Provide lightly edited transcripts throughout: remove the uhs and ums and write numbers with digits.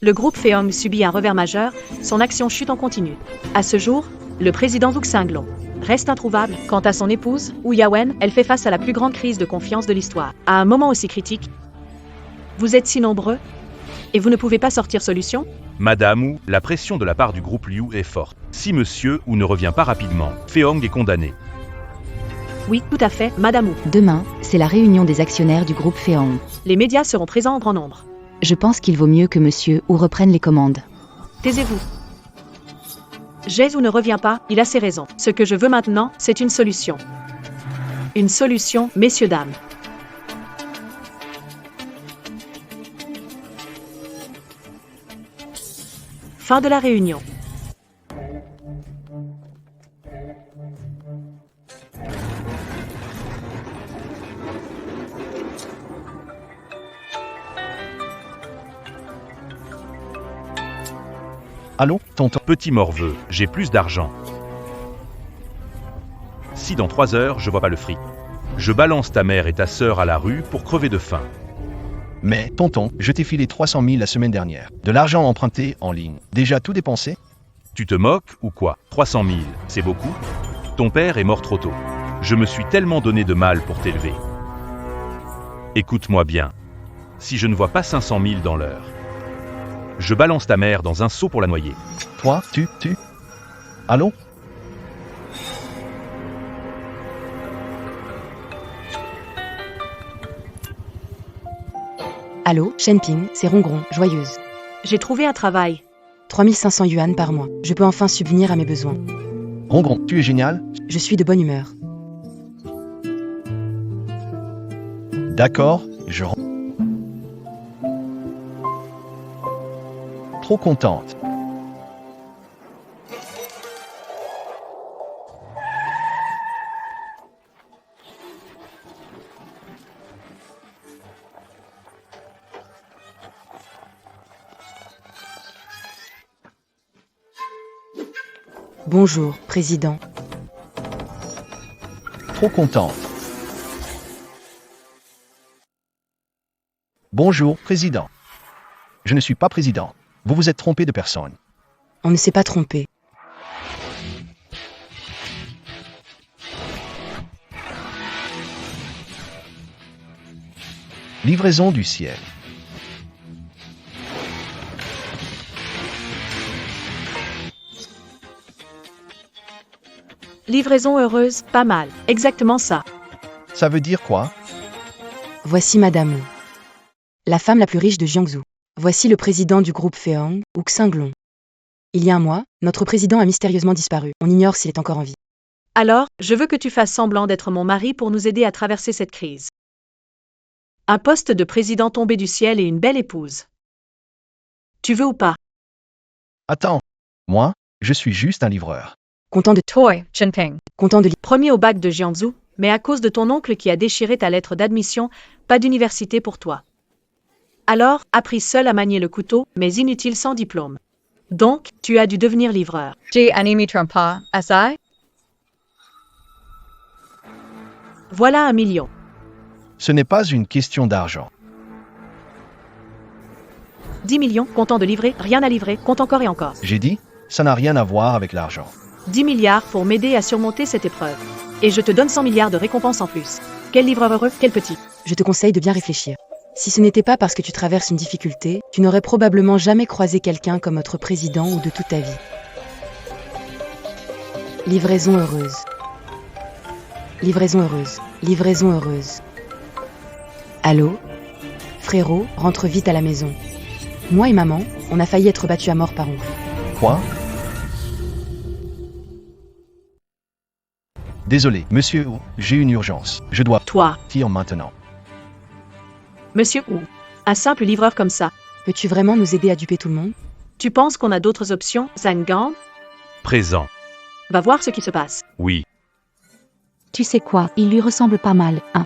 Le groupe Feong subit un revers majeur, son action chute en continu. À ce jour, le président Wu Xinglong reste introuvable. Quant à son épouse, Wu Yawen, elle fait face à la plus grande crise de confiance de l'histoire. À un moment aussi critique, vous êtes si nombreux et vous ne pouvez pas sortir solution? Madame Wu, la pression de la part du groupe Liu est forte. Si Monsieur Wu ne revient pas rapidement, Feong est condamné. Oui, tout à fait, Madame Wu. Demain, c'est la réunion des actionnaires du groupe Feong. Les médias seront présents en grand nombre. Je pense qu'il vaut mieux que Monsieur Wu reprenne les commandes. Taisez-vous. Jésus ne revient pas, il a ses raisons. Ce que je veux maintenant, c'est une solution. Une solution, messieurs, dames. Fin de la réunion. Allô, tonton? Petit morveux, j'ai plus d'argent. Si dans 3 heures, je vois pas le fric, je balance ta mère et ta sœur à la rue pour crever de faim. Mais, tonton, je t'ai filé 300 000 la semaine dernière. De l'argent emprunté en ligne. Déjà tout dépensé? Tu te moques ou quoi? 300 000, c'est beaucoup? Ton père est mort trop tôt. Je me suis tellement donné de mal pour t'élever. Écoute-moi bien. Si je ne vois pas 500 000 dans l'heure, je balance ta mère dans un seau pour la noyer. Toi, tu... Allô? Allô, Shenping, c'est Rongron, joyeuse. J'ai trouvé un travail. 3500 yuan par mois. Je peux enfin subvenir à mes besoins. Rongron, tu es génial? Je suis de bonne humeur. D'accord, je rentre. Trop contente. Bonjour, président. Trop contente. Bonjour, président. Je ne suis pas président. Vous vous êtes trompé de personne. On ne s'est pas trompé. Livraison du ciel. Livraison heureuse, pas mal. Exactement ça. Ça veut dire quoi? Voici Madame Wu, la femme la plus riche de Jiangsu. Voici le président du groupe Feong, Wu Xinglong. Il y a un mois, notre président a mystérieusement disparu. On ignore s'il est encore en vie. Alors, je veux que tu fasses semblant d'être mon mari pour nous aider à traverser cette crise. Un poste de président tombé du ciel et une belle épouse. Tu veux ou pas? Attends. Moi, je suis juste un livreur. Content de Toi, Shenping. Content de Premier au bac de Jiangsu, mais à cause de ton oncle qui a déchiré ta lettre d'admission, pas d'université pour toi. Alors, appris seul à manier le couteau, mais inutile sans diplôme. Donc, tu as dû devenir livreur. Ji Animi Trumpa, SI? Voilà 1 million. Ce n'est pas une question d'argent. 10 millions, content de livrer, rien à livrer, compte encore et encore. J'ai dit, ça n'a rien à voir avec l'argent. 10 milliards pour m'aider à surmonter cette épreuve. Et je te donne 100 milliards de récompenses en plus. Quel livreur heureux, quel petit. Je te conseille de bien réfléchir. Si ce n'était pas parce que tu traverses une difficulté, tu n'aurais probablement jamais croisé quelqu'un comme notre président ou de toute ta vie. Livraison heureuse. Livraison heureuse. Livraison heureuse. Allô? Frérot, rentre vite à la maison. Moi et maman, on a failli être battus à mort par oncle. Quoi? Désolé, monsieur, j'ai une urgence. Je dois Toi, partir maintenant. monsieur Wu. Un simple livreur comme ça. Peux-tu vraiment nous aider à duper tout le monde? Tu penses qu'on a d'autres options, Zhang Gang? Présent. Va voir ce qui se passe. Oui. Tu sais quoi, il lui ressemble pas mal, hein.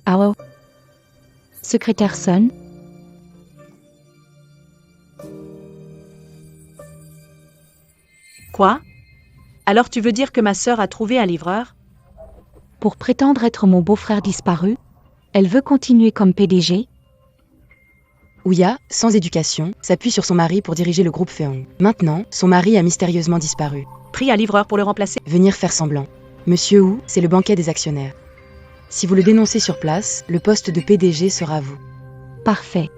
Allô? Secrétaire sonne. Quoi? Alors tu veux dire que ma sœur a trouvé un livreur? Pour prétendre être mon beau-frère disparu, elle veut continuer comme PDG? Ouya, sans éducation, s'appuie sur son mari pour diriger le groupe Feong. Maintenant, son mari a mystérieusement disparu. Pris un livreur pour le remplacer? Venir faire semblant. Monsieur Wu, c'est le banquet des actionnaires. Si vous le dénoncez sur place, le poste de PDG sera à vous. Parfait.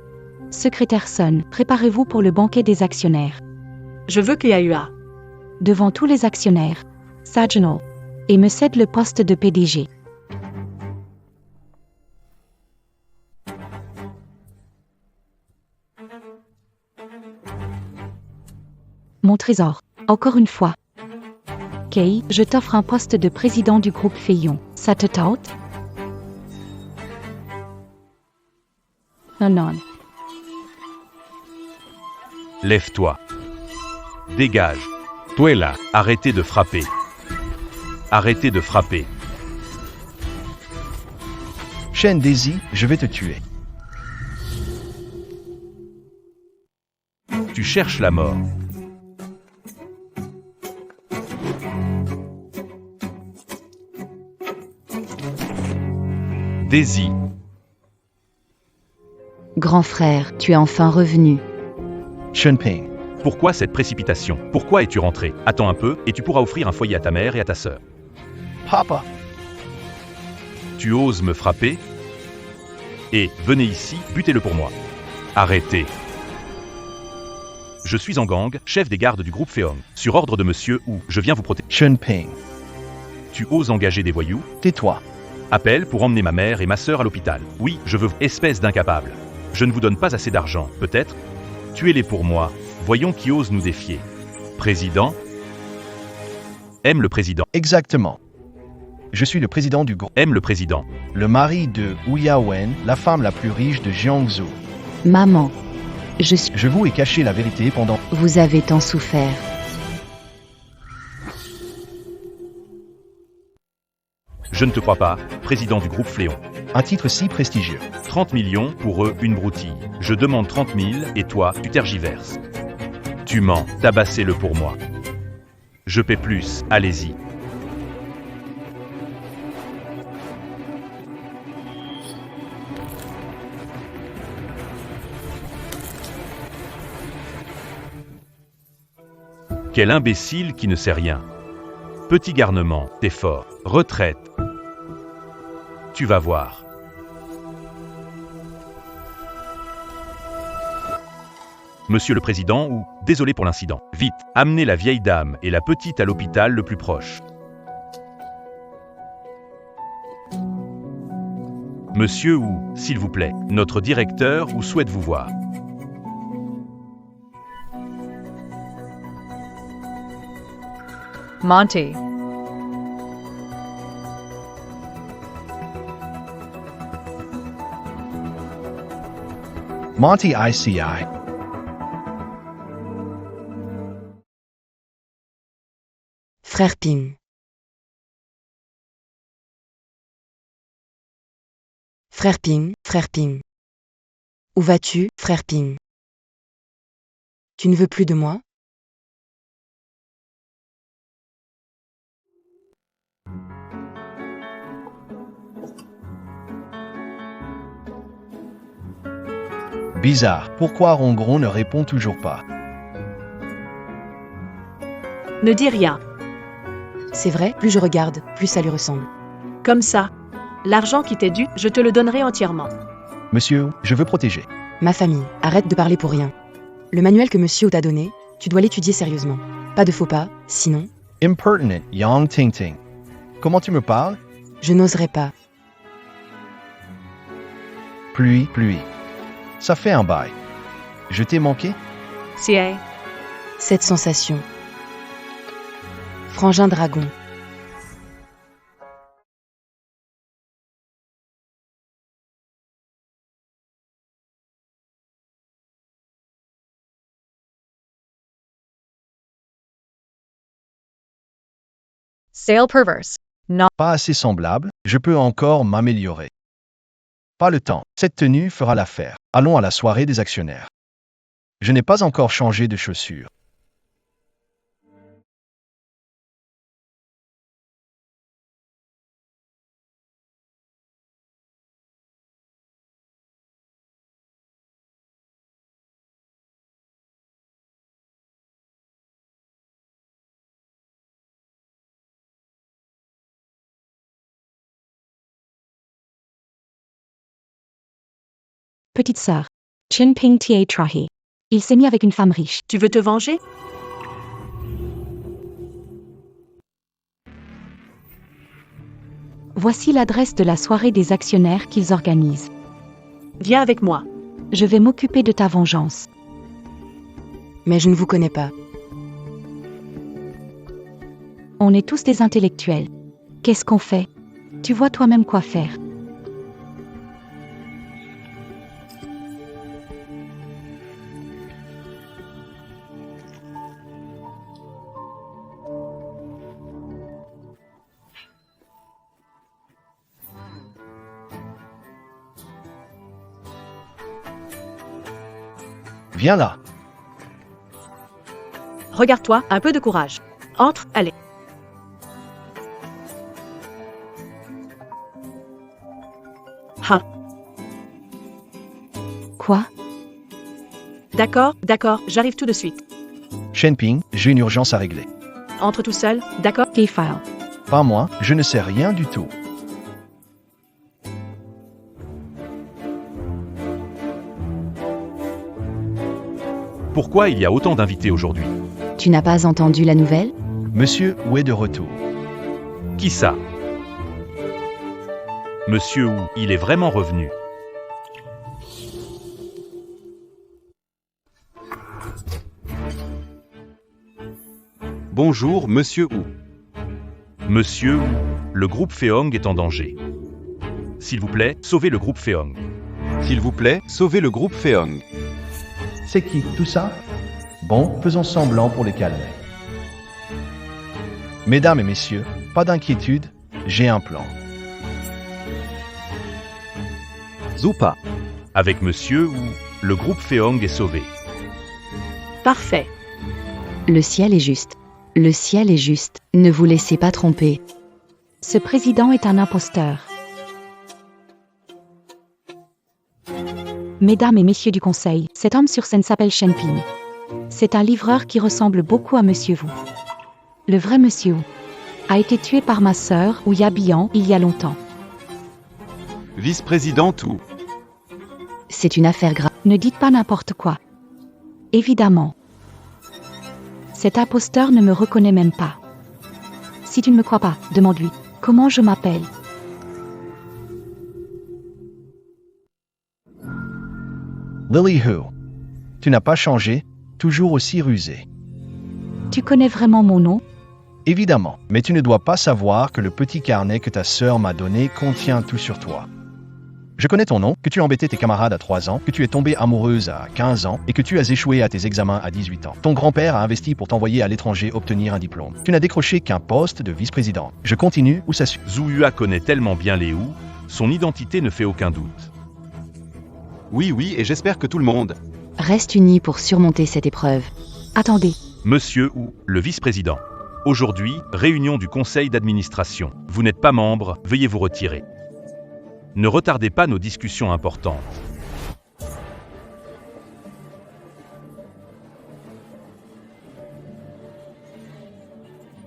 Secrétaire Sun, préparez-vous pour le banquet des actionnaires. Je veux qu'il y ait eu à. Devant tous les actionnaires, Sajinal, et me cède le poste de PDG. Mon trésor, encore une fois. Kei, je t'offre un poste de président du groupe Feyon. Ça te tente? Non. Lève-toi. Dégage. Toi là, arrêtez de frapper. Arrêtez de frapper. Shen Daisy, je vais te tuer. Tu cherches la mort. Daisy. Grand frère, tu es enfin revenu. Shen Ping. Pourquoi cette précipitation? Pourquoi es-tu rentré? Attends un peu, et tu pourras offrir un foyer à ta mère et à ta sœur. Papa. Tu oses me frapper? Et, venez ici, butez-le pour moi. Arrêtez. Je suis en gang, chef des gardes du groupe Feong. Sur ordre de monsieur Wu, je viens vous protéger. Shen Ping. Tu oses engager des voyous? Tais-toi. Appel pour emmener ma mère et ma sœur à l'hôpital. Oui, je veux, espèce d'incapable. Je ne vous donne pas assez d'argent, peut-être? Tuez-les pour moi. Voyons qui ose nous défier. Président? Aime le président. Exactement. Je suis le président du groupe. Aime le président. Le mari de Wu Yawen, la femme la plus riche de Jiangsu. Maman, je suis... Je vous ai caché la vérité pendant... Vous avez tant souffert. Je ne te crois pas, président du groupe Fléon. Un titre si prestigieux. 30 millions, pour eux, une broutille. Je demande 30 000, et toi, tu tergiverses. Tu mens, tabassez-le pour moi. Je paie plus, allez-y. Quel imbécile qui ne sait rien. Petit garnement, t'es fort. Retraite. Tu vas voir. Monsieur le Président, ou, désolé pour l'incident. Vite, amenez la vieille dame et la petite à l'hôpital le plus proche. Monsieur ou, s'il vous plaît, notre directeur ou souhaite vous voir. Monty. Monty ICI. Frère Ping. Frère Ping, frère Ping. Où vas-tu, frère Ping? Tu ne veux plus de moi? Bizarre, pourquoi Rongron ne répond toujours pas? Ne dis rien. C'est vrai, plus je regarde, plus ça lui ressemble. Comme ça. L'argent qui t'est dû, je te le donnerai entièrement. Monsieur, je veux protéger. Ma famille, arrête de parler pour rien. Le manuel que monsieur t'a donné, tu dois l'étudier sérieusement. Pas de faux pas, sinon... Impertinent, Yang Ting Ting. Comment tu me parles? Je n'oserais pas. Pluie. Ça fait un bail. Je t'ai manqué? C'est... Cette sensation. Frangin dragon. Sale perverse. Pas assez semblable, je peux encore m'améliorer. Pas le temps, cette tenue fera l'affaire. Allons à la soirée des actionnaires. Je n'ai pas encore changé de chaussures. Petite sœur. Chin Ping Ta Trahi. Il s'est mis avec une femme riche. Tu veux te venger? Voici l'adresse de la soirée des actionnaires qu'ils organisent. Viens avec moi. Je vais m'occuper de ta vengeance. Mais je ne vous connais pas. On est tous des intellectuels. Qu'est-ce qu'on fait? Tu vois toi-même quoi faire. Viens là. Regarde-toi, un peu de courage. Entre, allez. Ah, Quoi? d'accord, j'arrive tout de suite. Shenping, j'ai une urgence à régler. Entre tout seul, d'accord? Gay file. Pas moi, je ne sais rien du tout. Pourquoi il y a autant d'invités aujourd'hui? Tu n'as pas entendu la nouvelle? Monsieur Wu est de retour. Qui ça? Monsieur Wu, il est vraiment revenu. Bonjour, Monsieur Wu. Monsieur Wu, le groupe Feong est en danger. S'il vous plaît, sauvez le groupe Feong. S'il vous plaît, sauvez le groupe Feong. C'est qui, tout ça? Bon, faisons semblant pour les calmer. Mesdames et messieurs, pas d'inquiétude, j'ai un plan. Zupa. Avec Monsieur Wu, le groupe Feong est sauvé. Parfait. Le ciel est juste. Le ciel est juste. Ne vous laissez pas tromper. Ce président est un imposteur. Mesdames et messieurs du conseil, cet homme sur scène s'appelle Shen Ping. C'est un livreur qui ressemble beaucoup à Monsieur Wu. Le vrai Monsieur Wu a été tué par ma sœur, Wu Yabian, il y a longtemps. Vice-président Wu. C'est une affaire grave. Ne dites pas n'importe quoi. Évidemment. Cet imposteur ne me reconnaît même pas. Si tu ne me crois pas, demande-lui comment je m'appelle. Lily Hu. Tu n'as pas changé, toujours aussi rusé. Tu connais vraiment mon nom? Évidemment, mais tu ne dois pas savoir que le petit carnet que ta sœur m'a donné contient tout sur toi. Je connais ton nom, que tu as embêté tes camarades à 3 ans, que tu es tombée amoureuse à 15 ans et que tu as échoué à tes examens à 18 ans. Ton grand-père a investi pour t'envoyer à l'étranger obtenir un diplôme. Tu n'as décroché qu'un poste de vice-président. Je continue ou ça suit? Zhu Yua connaît tellement bien les Wu, son identité ne fait aucun doute. Oui, et j'espère que tout le monde. Reste unis pour surmonter cette épreuve. Attendez, Monsieur Wu, le vice-président. Aujourd'hui, réunion du conseil d'administration. Vous n'êtes pas membre, veuillez vous retirer. Ne retardez pas nos discussions importantes.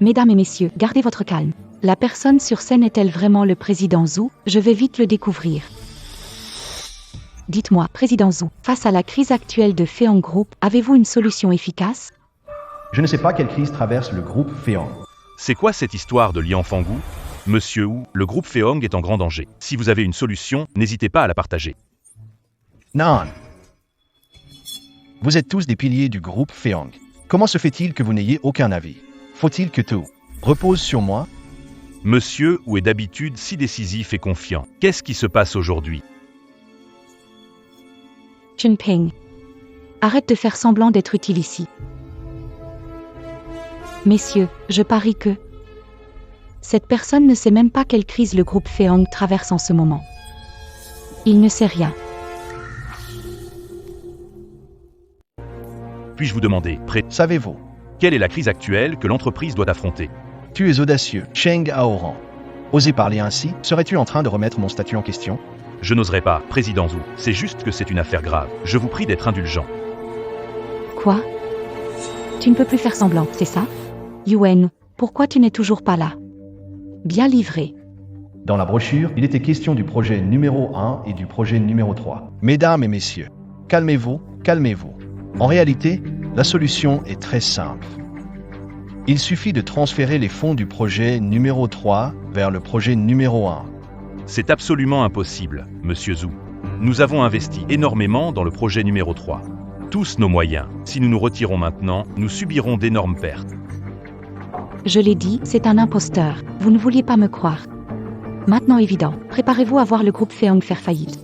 mesdames et messieurs, gardez votre calme. La personne sur scène est-elle vraiment le président Zhu? Je vais vite le découvrir. Dites-moi, président Zhu, face à la crise actuelle de Feong Group, avez-vous une solution efficace? Je ne sais pas quelle crise traverse le groupe Feong. C'est quoi cette histoire de Lian Fangu? Monsieur Wu, le groupe Feong est en grand danger. Si vous avez une solution, n'hésitez pas à la partager. Non. Vous êtes tous des piliers du groupe Feong. Comment se fait-il que vous n'ayez aucun avis? Faut-il que tout repose sur moi? Monsieur Wu est d'habitude si décisif et confiant. Qu'est-ce qui se passe aujourd'hui? Chin Ping. Arrête de faire semblant d'être utile ici. Messieurs, je parie que cette personne ne sait même pas quelle crise le groupe Feong traverse en ce moment. Il ne sait rien. Puis-je vous demander, Savez-vous? quelle est la crise actuelle que l'entreprise doit affronter? Tu es audacieux, Cheng Aoran. Oser parler ainsi, serais-tu en train de remettre mon statut en question? Je n'oserais pas, président Zhu. C'est juste que c'est une affaire grave. Je vous prie d'être indulgent. Quoi? Tu ne peux plus faire semblant, c'est ça? Yuen, pourquoi tu n'es toujours pas là? Bien livré. Dans la brochure, il était question du projet numéro 1 et du projet numéro 3. Mesdames et messieurs, calmez-vous, calmez-vous. En réalité, la solution est très simple. Il suffit de transférer les fonds du projet numéro 3 vers le projet numéro 1. C'est absolument impossible, monsieur Zhu. Nous avons investi énormément dans le projet numéro 3. Tous nos moyens. Si nous nous retirons maintenant, nous subirons d'énormes pertes. Je l'ai dit, c'est un imposteur. Vous ne vouliez pas me croire. Maintenant évident, préparez-vous à voir le groupe Feong faire faillite.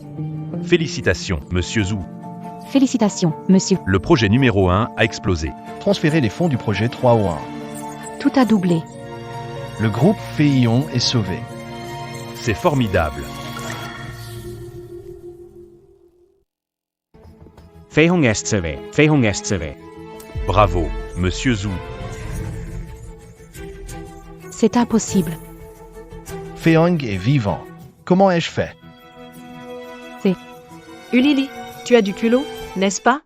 Félicitations, monsieur Zhu. Félicitations, monsieur. Le projet numéro 1 a explosé. Transférez les fonds du projet 3 au 1. Tout a doublé. Le groupe Feong est sauvé. C'est formidable. Feong est sauvé. Feong est sauvé. Bravo, monsieur Zhu. C'est impossible. Feong est vivant. Comment ai-je fait? Ulili, tu as du culot, n'est-ce pas?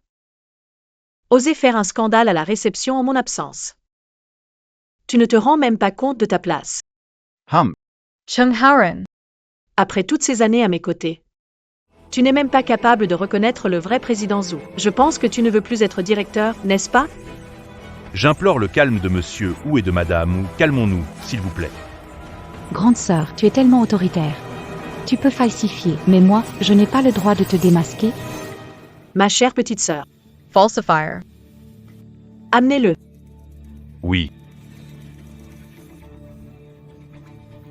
Oser faire un scandale à la réception en mon absence. Tu ne te rends même pas compte de ta place. Chung Haoren. Après toutes ces années à mes côtés. Tu n'es même pas capable de reconnaître le vrai président Zhu. Je pense que tu ne veux plus être directeur, n'est-ce pas? J'implore le calme de monsieur Wu et de madame Wu. Calmons-nous, s'il vous plaît. Grande sœur, tu es tellement autoritaire. Tu peux falsifier, mais moi, je n'ai pas le droit de te démasquer. Ma chère petite sœur, Falsifier. amenez-le. Oui.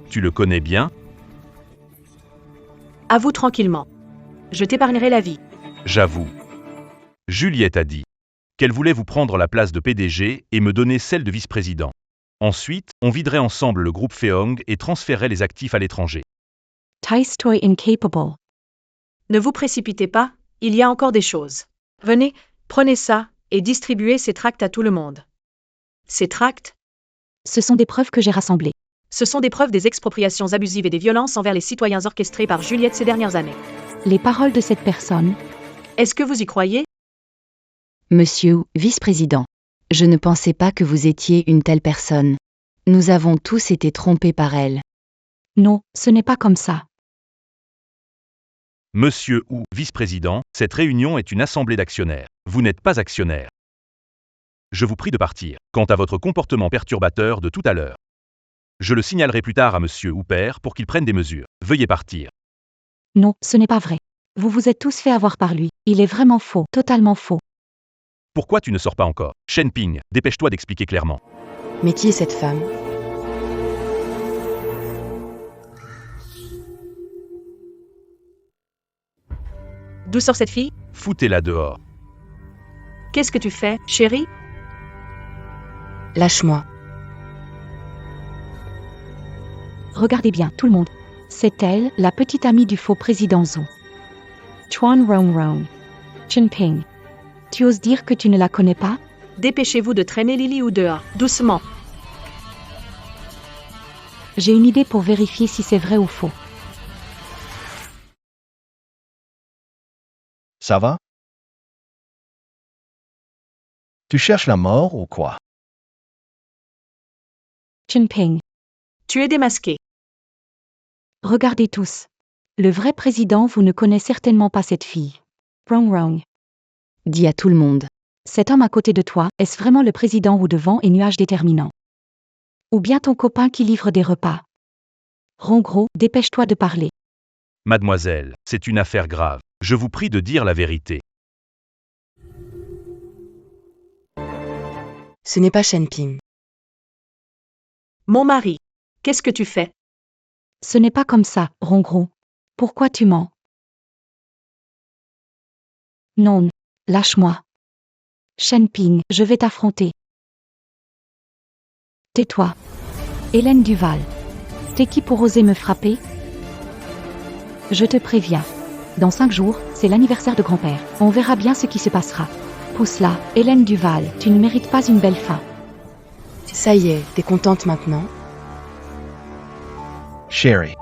Tu le connais bien? Avoue tranquillement. Je t'épargnerai la vie. J'avoue. Juliette a dit qu'elle voulait vous prendre la place de PDG et me donner celle de vice-président. Ensuite, on viderait ensemble le groupe Feong et transférerait les actifs à l'étranger. Taistoy incapable. Ne vous précipitez pas, il y a encore des choses. Venez, prenez ça, et distribuez ces tracts à tout le monde. Ces tracts, Ce sont des preuves que j'ai rassemblées. ce sont des preuves des expropriations abusives et des violences envers les citoyens orchestrées par Juliette ces dernières années. Les paroles de cette personne. Est-ce que vous y croyez? Monsieur, vice-président, je ne pensais pas que vous étiez une telle personne. Nous avons tous été trompés par elle. Non, ce n'est pas comme ça. Monsieur Wu, vice-président, cette réunion est une assemblée d'actionnaires. Vous n'êtes pas actionnaire. Je vous prie de partir. Quant à votre comportement perturbateur de tout à l'heure, je le signalerai plus tard à monsieur Wu père pour qu'il prenne des mesures. Veuillez partir. Non, ce n'est pas vrai. Vous vous êtes tous fait avoir par lui. Il est vraiment faux, totalement faux. Pourquoi tu ne sors pas encore? Shen Ping, dépêche-toi d'expliquer clairement. Mais qui est cette femme? D'où sort cette fille? Foutez-la dehors. Qu'est-ce que tu fais, chérie? Lâche-moi. Regardez bien, tout le monde. C'est elle, la petite amie du faux président Zhu. Chuan Rong Rong. Chen Ping. Tu oses dire que tu ne la connais pas? Dépêchez-vous de traîner Lily ou dehors, doucement. J'ai une idée pour vérifier si c'est vrai ou faux. Ça va? Tu cherches la mort ou quoi? Chen Ping. Tu es démasqué. Regardez tous. Le vrai président, vous ne connaissez certainement pas cette fille. Rong Rong. Dis à tout le monde. Cet homme à côté de toi, est-ce vraiment le président ou devant et nuage déterminant? Ou bien ton copain qui livre des repas? Rongro, dépêche-toi de parler. Mademoiselle, c'est une affaire grave. Je vous prie de dire la vérité. Ce n'est pas Shen Ping. Mon mari, qu'est-ce que tu fais? Ce n'est pas comme ça, Rongro. Pourquoi tu mens? Non, lâche-moi. Shen Ping, je vais t'affronter. Tais-toi. Hélène Duval. T'es qui pour oser me frapper? Je te préviens. Dans 5 jours, c'est l'anniversaire de grand-père. On verra bien ce qui se passera. Pousse-la, Hélène Duval, tu ne mérites pas une belle fin. Ça y est, t'es contente maintenant? Sherry.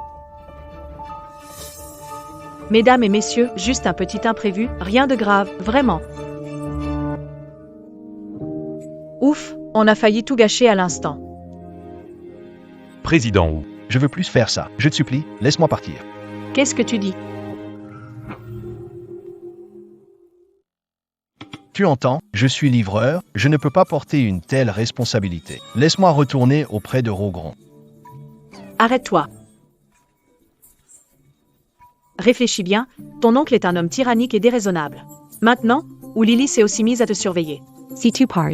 Mesdames et messieurs, juste un petit imprévu, rien de grave, vraiment. Ouf, on a failli tout gâcher à l'instant. Président Wu, Je veux plus faire ça. Je te supplie, laisse-moi partir. Qu'est-ce que tu dis? Tu entends? Je suis livreur, je ne peux pas porter une telle responsabilité. Laisse-moi retourner auprès de Rogron. Arrête-toi. Réfléchis bien, ton oncle est un homme tyrannique et déraisonnable. Maintenant, où Lily s'est aussi mise à te surveiller. Si tu pars,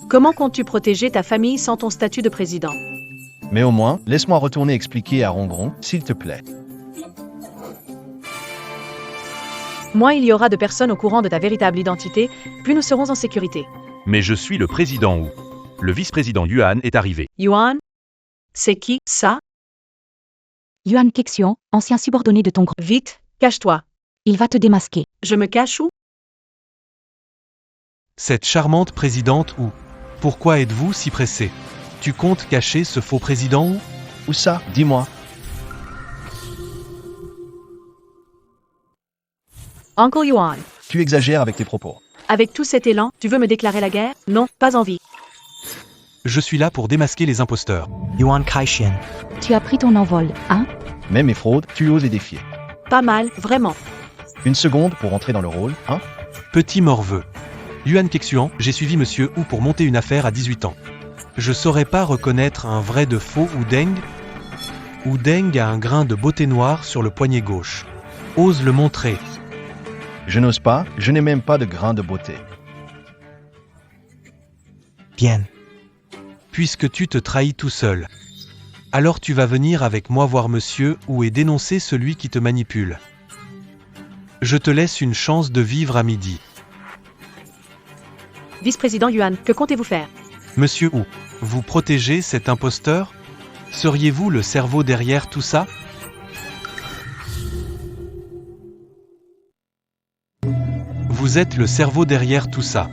Comment comptes-tu protéger ta famille sans ton statut de président? Mais au moins, laisse-moi retourner expliquer à Rogron, s'il te plaît. Moins il y aura de personnes au courant de ta véritable identité, plus nous serons en sécurité. Mais je suis le président Wu. Le vice-président Yuan est arrivé. Yuan? C'est qui, ça? Yuan Kexian, ancien subordonné de ton grand. Vite, cache-toi. Il va te démasquer. Je me cache où? Cette charmante présidente Wu. Pourquoi êtes-vous si pressé? Tu comptes cacher ce faux président Wu? Où ça? Dis-moi. Uncle Yuan. Tu exagères avec tes propos. Avec tout cet élan, tu veux me déclarer la guerre? Non, pas envie. Je suis là pour démasquer les imposteurs. Yuan Kaixian. Tu as pris ton envol, hein? Même mes fraudes, tu oses les défier. Pas mal, vraiment. Une seconde pour entrer dans le rôle, hein? Petit morveux. Yuan Kexian, j'ai suivi Monsieur Wu pour monter une affaire à 18 ans. Je saurais pas reconnaître un vrai de faux Wu Deng? Wu Deng a un grain de beauté noire sur le poignet gauche. Ose le montrer. Je n'ose pas, je n'ai même pas de grain de beauté. Bien. Puisque tu te trahis tout seul. Alors tu vas venir avec moi voir Monsieur Wu et dénoncer celui qui te manipule. Je te laisse une chance de vivre à midi. Vice-président Yuan, que comptez-vous faire? Monsieur Wu, vous protégez cet imposteur? Seriez-vous le cerveau derrière tout ça? Vous êtes le cerveau derrière tout ça.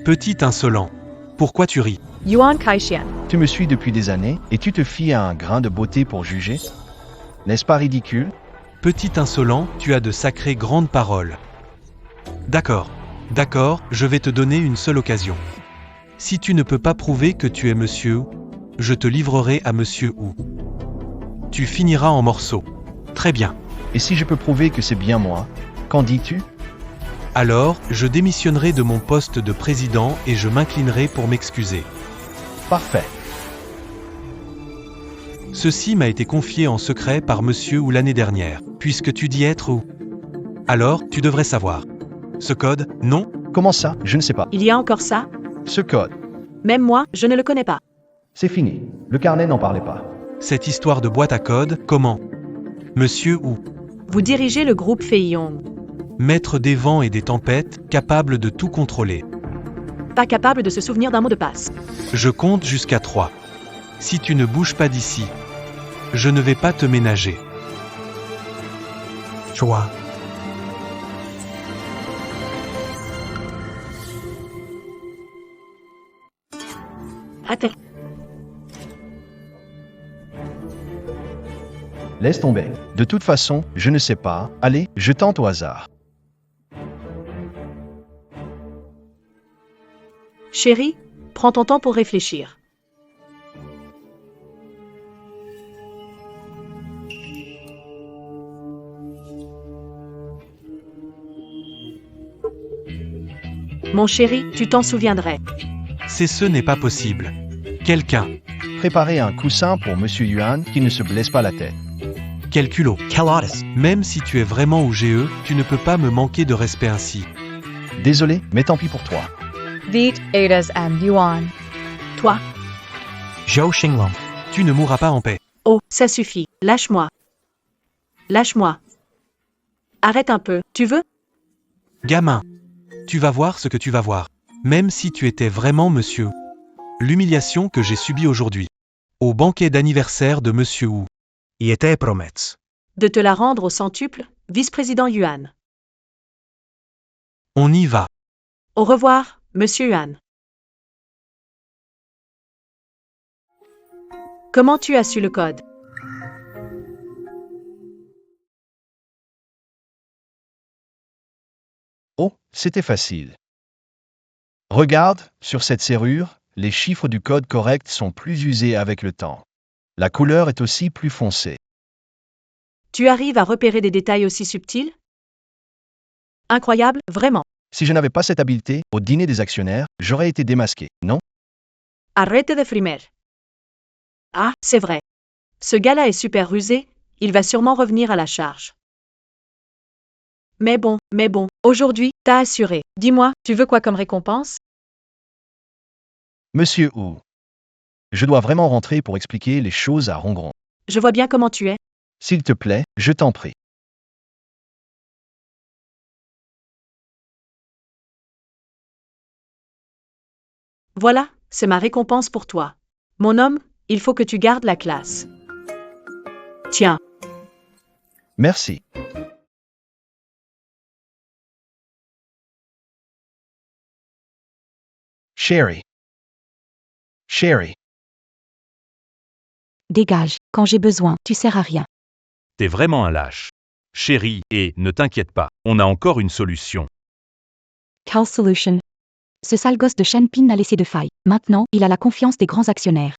Petit insolent. Pourquoi tu ris? Yuan Kaixian. Tu me suis depuis des années et tu te fies à un grain de beauté pour juger? N'est-ce pas ridicule? Petit insolent, tu as de sacrées grandes paroles. D'accord. D'accord, je vais te donner une seule occasion. Si tu ne peux pas prouver que tu es Monsieur Wu, je te livrerai à Monsieur Wu. Tu finiras en morceaux. Très bien. Et si je peux prouver que c'est bien moi, qu'en dis-tu? Alors, je démissionnerai de mon poste de président et je m'inclinerai pour m'excuser. Parfait. Ceci m'a été confié en secret par Monsieur Wu l'année dernière, puisque tu dis être Wu. Alors, tu devrais savoir. Ce code, non? Comment ça? Je ne sais pas. Il y a encore ça? Ce code. Même moi, je ne le connais pas. C'est fini. Le carnet n'en parlait pas. Cette histoire de boîte à code, comment? Monsieur Wu, Vous dirigez le groupe Feiyong. maître des vents et des tempêtes, capable de tout contrôler. Pas capable de se souvenir d'un mot de passe. Je compte jusqu'à 3. Si tu ne bouges pas d'ici, je ne vais pas te ménager. 3. Attends. Laisse tomber. De toute façon, je ne sais pas. Allez, je tente au hasard. Chérie, prends ton temps pour réfléchir. Mon chéri, tu t'en souviendrais. Ce n'est pas possible. Quelqu'un. Préparez un coussin pour Monsieur Yuan qui ne se blesse pas la tête. Quel culot. Kelotis. Même si tu es vraiment au GE, tu ne peux pas me manquer de respect ainsi. Désolé, mais tant pis pour toi. Vite, Adas and Yuan. Toi? Zhou Xinglong. Tu ne mourras pas en paix. Oh, ça suffit. Lâche-moi. Lâche-moi. Arrête un peu, tu veux? Gamin. Tu vas voir ce que tu vas voir. Même si tu étais vraiment Monsieur Wu. L'humiliation que j'ai subie aujourd'hui. Au banquet d'anniversaire de Monsieur Wu. Y était promets. De te la rendre au centuple, vice-président Yuan. On y va. Au revoir, Monsieur Yuan. Comment tu as su le code? Oh, c'était facile. Regarde, sur cette serrure, les chiffres du code correct sont plus usés avec le temps. La couleur est aussi plus foncée. Tu arrives à repérer des détails aussi subtils? Incroyable, vraiment. Si je n'avais pas cette habileté, au dîner des actionnaires, j'aurais été démasqué, non? Arrête de frimer. Ah, c'est vrai. Ce gars-là est super rusé, il va sûrement revenir à la charge. Mais bon, aujourd'hui, t'as assuré. Dis-moi, tu veux quoi comme récompense? Monsieur Wu. Je dois vraiment rentrer pour expliquer les choses à Rongron. Je vois bien comment tu es. S'il te plaît, je t'en prie. Voilà, c'est ma récompense pour toi. Mon homme, il faut que tu gardes la classe. Tiens. Merci. Sherry. Sherry. Dégage, quand j'ai besoin, tu sers à rien. T'es vraiment un lâche. Chérie, et ne t'inquiète pas, on a encore une solution. Call Solution. Ce sale gosse de Shenpin n'a laissé de faille. Maintenant, il a la confiance des grands actionnaires.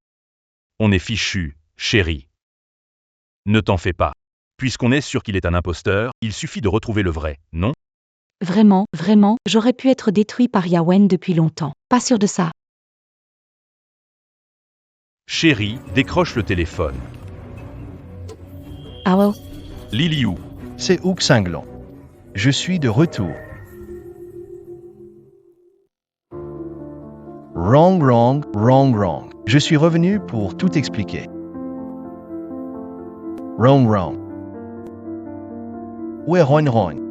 On est fichu, chérie. Ne t'en fais pas. Puisqu'on est sûr qu'il est un imposteur, il suffit de retrouver le vrai, non? Vraiment, j'aurais pu être détruit par Yawen depuis longtemps. Pas sûr de ça. Chérie, décroche le téléphone. Owl. Liliou. C'est Hook Cinglant. Je suis de retour. Wrong. Je suis revenu pour tout expliquer. Wrong. Où est Ron?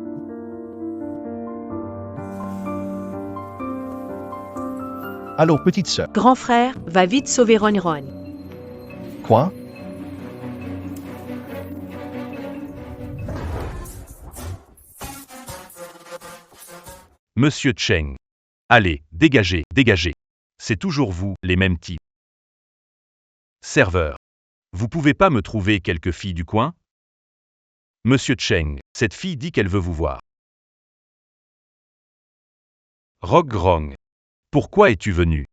Allô, petite sœur. Grand frère, va vite sauver Ron. Quoi? Monsieur Cheng. Allez, dégagez. C'est toujours vous, les mêmes types. Serveur. Vous pouvez pas me trouver quelques filles du coin? Monsieur Cheng, cette fille dit qu'elle veut vous voir. Grong. Pourquoi es-tu venu?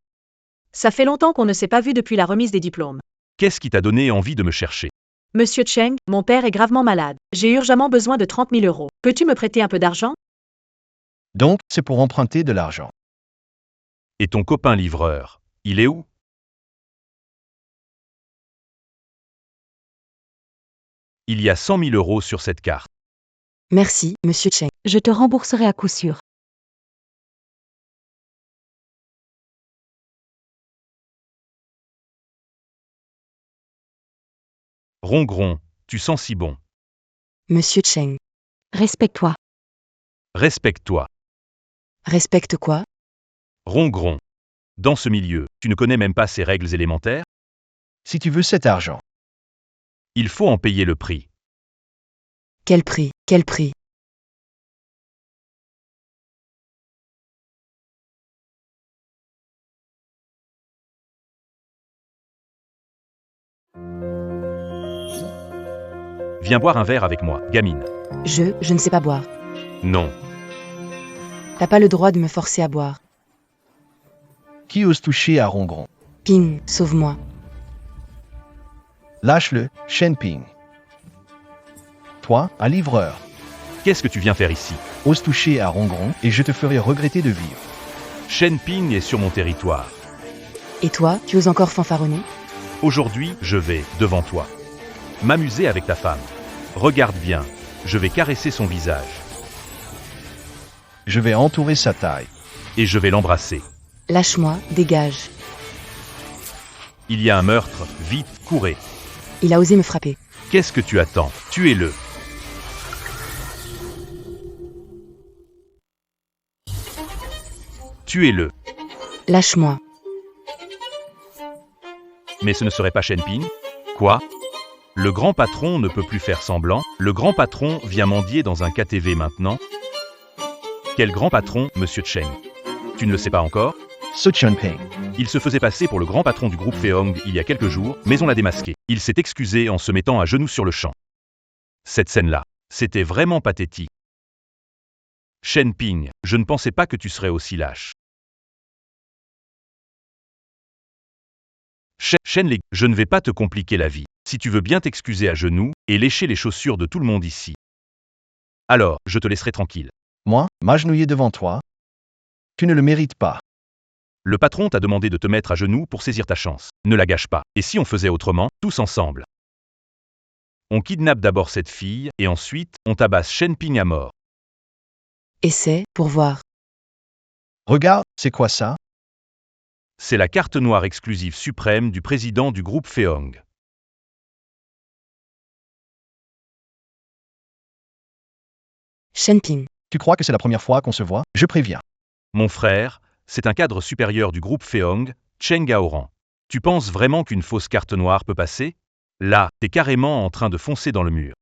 Ça fait longtemps qu'on ne s'est pas vu depuis la remise des diplômes. Qu'est-ce qui t'a donné envie de me chercher? Monsieur Cheng, mon père est gravement malade. J'ai urgemment besoin de 30 000 €. Peux-tu me prêter un peu d'argent? Donc, c'est pour emprunter de l'argent. Et ton copain livreur, il est où? Il y a 100 000 € sur cette carte. Merci, monsieur Cheng. Je te rembourserai à coup sûr. Rongron, tu sens si bon. Monsieur Cheng. Respecte-toi. Respecte-toi. Respecte quoi? Rongron. Dans ce milieu, tu ne connais même pas ces règles élémentaires? Si tu veux cet argent. Il faut en payer le prix. Quel prix? Viens boire un verre avec moi, gamine. Je ne sais pas boire. Non. T'as pas le droit de me forcer à boire. Qui ose toucher à Rongron? Ping, sauve-moi. Lâche-le, Shenping. Toi, un livreur. Qu'est-ce que tu viens faire ici? Ose toucher à Rongron et je te ferai regretter de vivre. Shenping est sur mon territoire. Et toi, tu oses encore fanfaronner? Aujourd'hui, je vais, devant toi, m'amuser avec ta femme. Regarde bien, je vais caresser son visage. Je vais entourer sa taille. Et je vais l'embrasser. Lâche-moi, dégage. Il y a un meurtre, vite, courez. Il a osé me frapper. Qu'est-ce que tu attends? Tuez-le. Tuez-le. Lâche-moi. Mais ce ne serait pas Shenping? Quoi? Le grand patron ne peut plus faire semblant. Le grand patron vient mendier dans un KTV maintenant. Quel grand patron, monsieur Cheng? Tu ne le sais pas encore? Su Shenping. Il se faisait passer pour le grand patron du groupe Feong il y a quelques jours, mais on l'a démasqué. Il s'est excusé en se mettant à genoux sur le champ. Cette scène-là, c'était vraiment pathétique. Shenping, je ne pensais pas que tu serais aussi lâche. Shen, je ne vais pas te compliquer la vie. Si tu veux bien t'excuser à genoux et lécher les chaussures de tout le monde ici. Alors, je te laisserai tranquille. Moi, m'agenouiller devant toi? Tu ne le mérites pas. Le patron t'a demandé de te mettre à genoux pour saisir ta chance. Ne la gâche pas. Et si on faisait autrement, tous ensemble? On kidnappe d'abord cette fille, et ensuite, on tabasse Shen Ping à mort. Essaie, pour voir. Regarde, c'est quoi ça? C'est la carte noire exclusive suprême du président du groupe Feong. Shenping. Tu crois que c'est la première fois qu'on se voit? Je préviens. Mon frère, c'est un cadre supérieur du groupe Feong, Cheng Gaoran. Tu penses vraiment qu'une fausse carte noire peut passer? Là, t'es carrément en train de foncer dans le mur.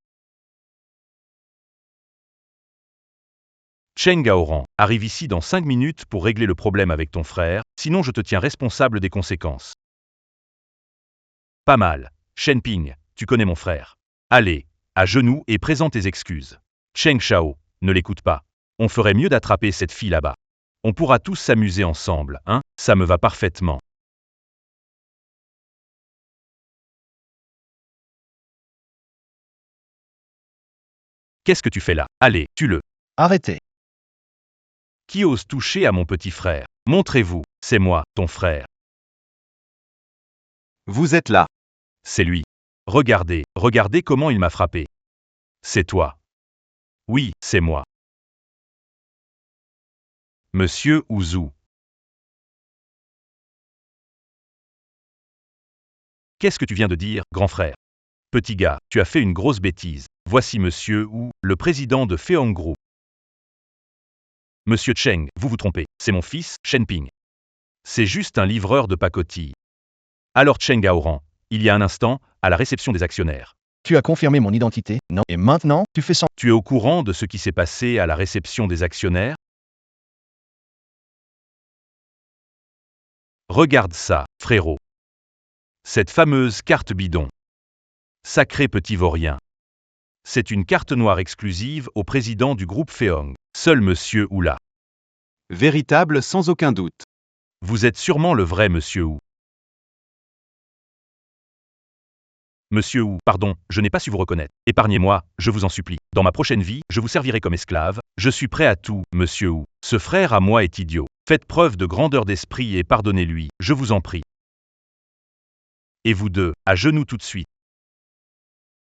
Cheng Gaoran, arrive ici dans 5 minutes pour régler le problème avec ton frère, sinon je te tiens responsable des conséquences. Pas mal. Shen Ping, tu connais mon frère. Allez, à genoux et présente tes excuses. Cheng Shao, ne l'écoute pas. On ferait mieux d'attraper cette fille là-bas. On pourra tous s'amuser ensemble, hein? Ça me va parfaitement. Qu'est-ce que tu fais là? Allez, tue-le. Arrêtez. Qui ose toucher à mon petit frère? Montrez-vous, c'est moi, ton frère. Vous êtes là. C'est lui. Regardez, regardez comment il m'a frappé. C'est toi. Oui, c'est moi. Monsieur Ouzou. Qu'est-ce que tu viens de dire, grand frère? Petit gars, tu as fait une grosse bêtise. Voici Monsieur Wu, le président de Feong Group. Monsieur Cheng, vous vous trompez, c'est mon fils, Shen Ping. C'est juste un livreur de pacotille. Alors Cheng Gaoran, il y a un instant, à la réception des actionnaires. Tu as confirmé mon identité? Non. Et maintenant, tu fais sans... Tu es au courant de ce qui s'est passé à la réception des actionnaires? Regarde ça, frérot. Cette fameuse carte bidon. Sacré petit vaurien. C'est une carte noire exclusive au président du groupe Feong, seul Monsieur Wu là. Véritable sans aucun doute. Vous êtes sûrement le vrai Monsieur Wu. Monsieur Wu, pardon, je n'ai pas su vous reconnaître. Épargnez-moi, je vous en supplie. Dans ma prochaine vie, je vous servirai comme esclave. Je suis prêt à tout, Monsieur Wu. Ce frère à moi est idiot. Faites preuve de grandeur d'esprit et pardonnez-lui, je vous en prie. Et vous deux, à genoux tout de suite.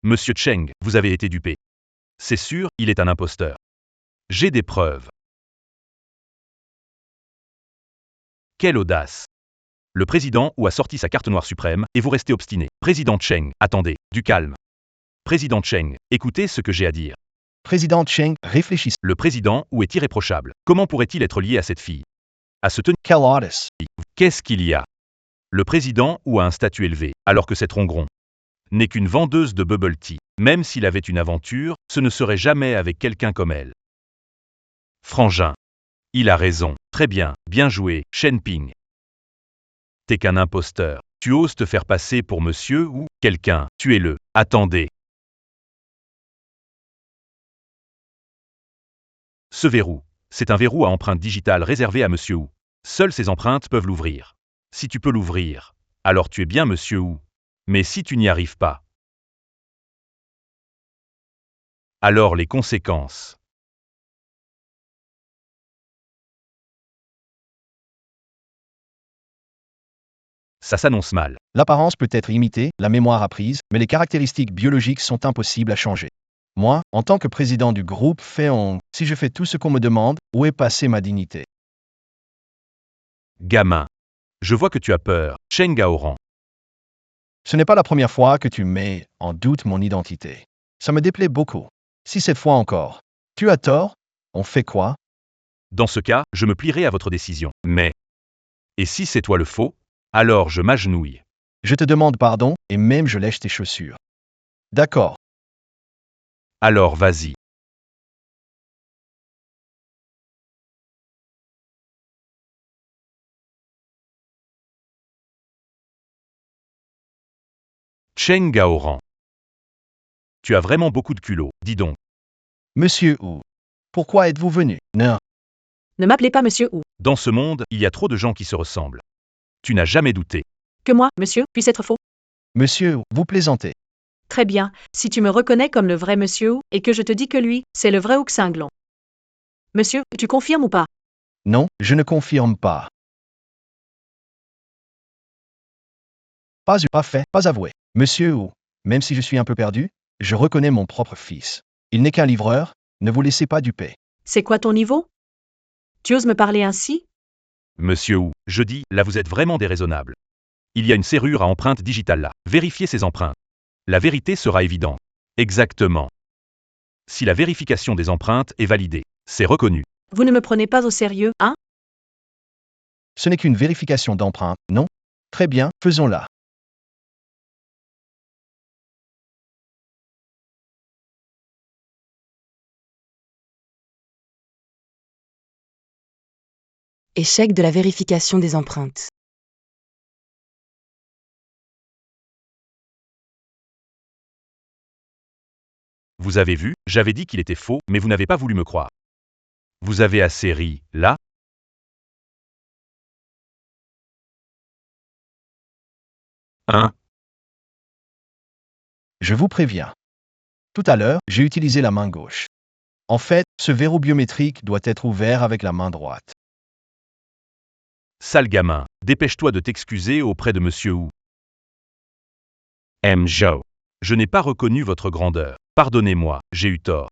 Monsieur Cheng, vous avez été dupé. C'est sûr, il est un imposteur. J'ai des preuves. Quelle audace! Le président Wu a sorti sa carte noire suprême, et vous restez obstiné. Président Cheng, attendez, du calme. Président Cheng, écoutez ce que j'ai à dire. Président Cheng, réfléchissez. Le président Wu est irréprochable. Comment pourrait-il être lié à cette fille? À se tenir. Quelle audace! Qu'est-ce qu'il y a? Le président Wu a un statut élevé, alors que cette Rongron n'est qu'une vendeuse de bubble tea. Même s'il avait une aventure, ce ne serait jamais avec quelqu'un comme elle. Frangin. Il a raison. Très bien, bien joué, Shen Ping. T'es qu'un imposteur. Tu oses te faire passer pour monsieur ou quelqu'un. Tuez-le. Attendez. Ce verrou, c'est un verrou à empreinte digitale réservé à monsieur Wu. Seules ces empreintes peuvent l'ouvrir. Si tu peux l'ouvrir, alors tu es bien monsieur Wu. Mais si tu n'y arrives pas, alors les conséquences. Ça s'annonce mal. L'apparence peut être imitée, la mémoire apprise, mais les caractéristiques biologiques sont impossibles à changer. Moi, en tant que président du groupe Feong, si je fais tout ce qu'on me demande, où est passée ma dignité? Gamin. Je vois que tu as peur, Cheng Gaoran. Ce n'est pas la première fois que tu mets en doute mon identité. Ça me déplaît beaucoup. Si cette fois encore, tu as tort, on fait quoi? Dans ce cas, je me plierai à votre décision. Mais, et si c'est toi le faux? Alors je m'agenouille. Je te demande pardon, et même je lèche tes chaussures. D'accord. Alors vas-y. Cheng Gaoran. Tu as vraiment beaucoup de culot, dis donc. Monsieur Wu, pourquoi êtes-vous venu? Non. Ne m'appelez pas Monsieur Wu. Dans ce monde, il y a trop de gens qui se ressemblent. Tu n'as jamais douté. Que moi, monsieur, puisse être faux? Monsieur, vous plaisantez. Très bien, si tu me reconnais comme le vrai monsieur Wu, et que je te dis que lui, c'est le vrai Wuxinglong. Monsieur, tu confirmes ou pas? Non, je ne confirme pas. Pas fait, pas avoué. Monsieur Wu, même si je suis un peu perdu, je reconnais mon propre fils. Il n'est qu'un livreur, ne vous laissez pas duper. C'est quoi ton niveau? Tu oses me parler ainsi? Monsieur Wu, je dis, là vous êtes vraiment déraisonnable. Il y a une serrure à empreinte digitale là. Vérifiez ces empreintes. La vérité sera évidente. Exactement. Si la vérification des empreintes est validée, c'est reconnu. Vous ne me prenez pas au sérieux, hein? Ce n'est qu'une vérification d'empreinte, non? Très bien, faisons-la. Échec de la vérification des empreintes. Vous avez vu, j'avais dit qu'il était faux, mais vous n'avez pas voulu me croire. Vous avez assez ri, là? Hein? Je vous préviens. Tout à l'heure, j'ai utilisé la main gauche. En fait, ce verrou biométrique doit être ouvert avec la main droite. Sale gamin, dépêche-toi de t'excuser auprès de Monsieur Wu. Joe. Je n'ai pas reconnu votre grandeur. Pardonnez-moi, j'ai eu tort.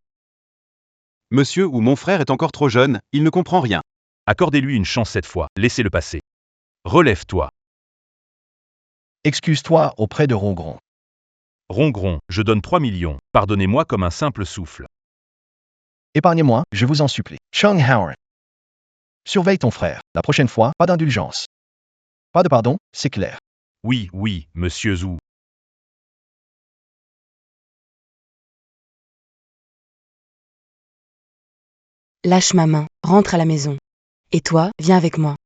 Monsieur ou mon frère est encore trop jeune, il ne comprend rien. Accordez-lui une chance cette fois, laissez-le passer. Relève-toi. Excuse-toi auprès de Rongron. Rongron, je donne 3 millions, pardonnez-moi comme un simple souffle. Épargnez-moi, je vous en supplie. Chung Howard. Surveille ton frère. La prochaine fois, pas d'indulgence. Pas de pardon, c'est clair. Oui, oui, monsieur Zhu. Lâche ma main, rentre à la maison. Et toi, viens avec moi.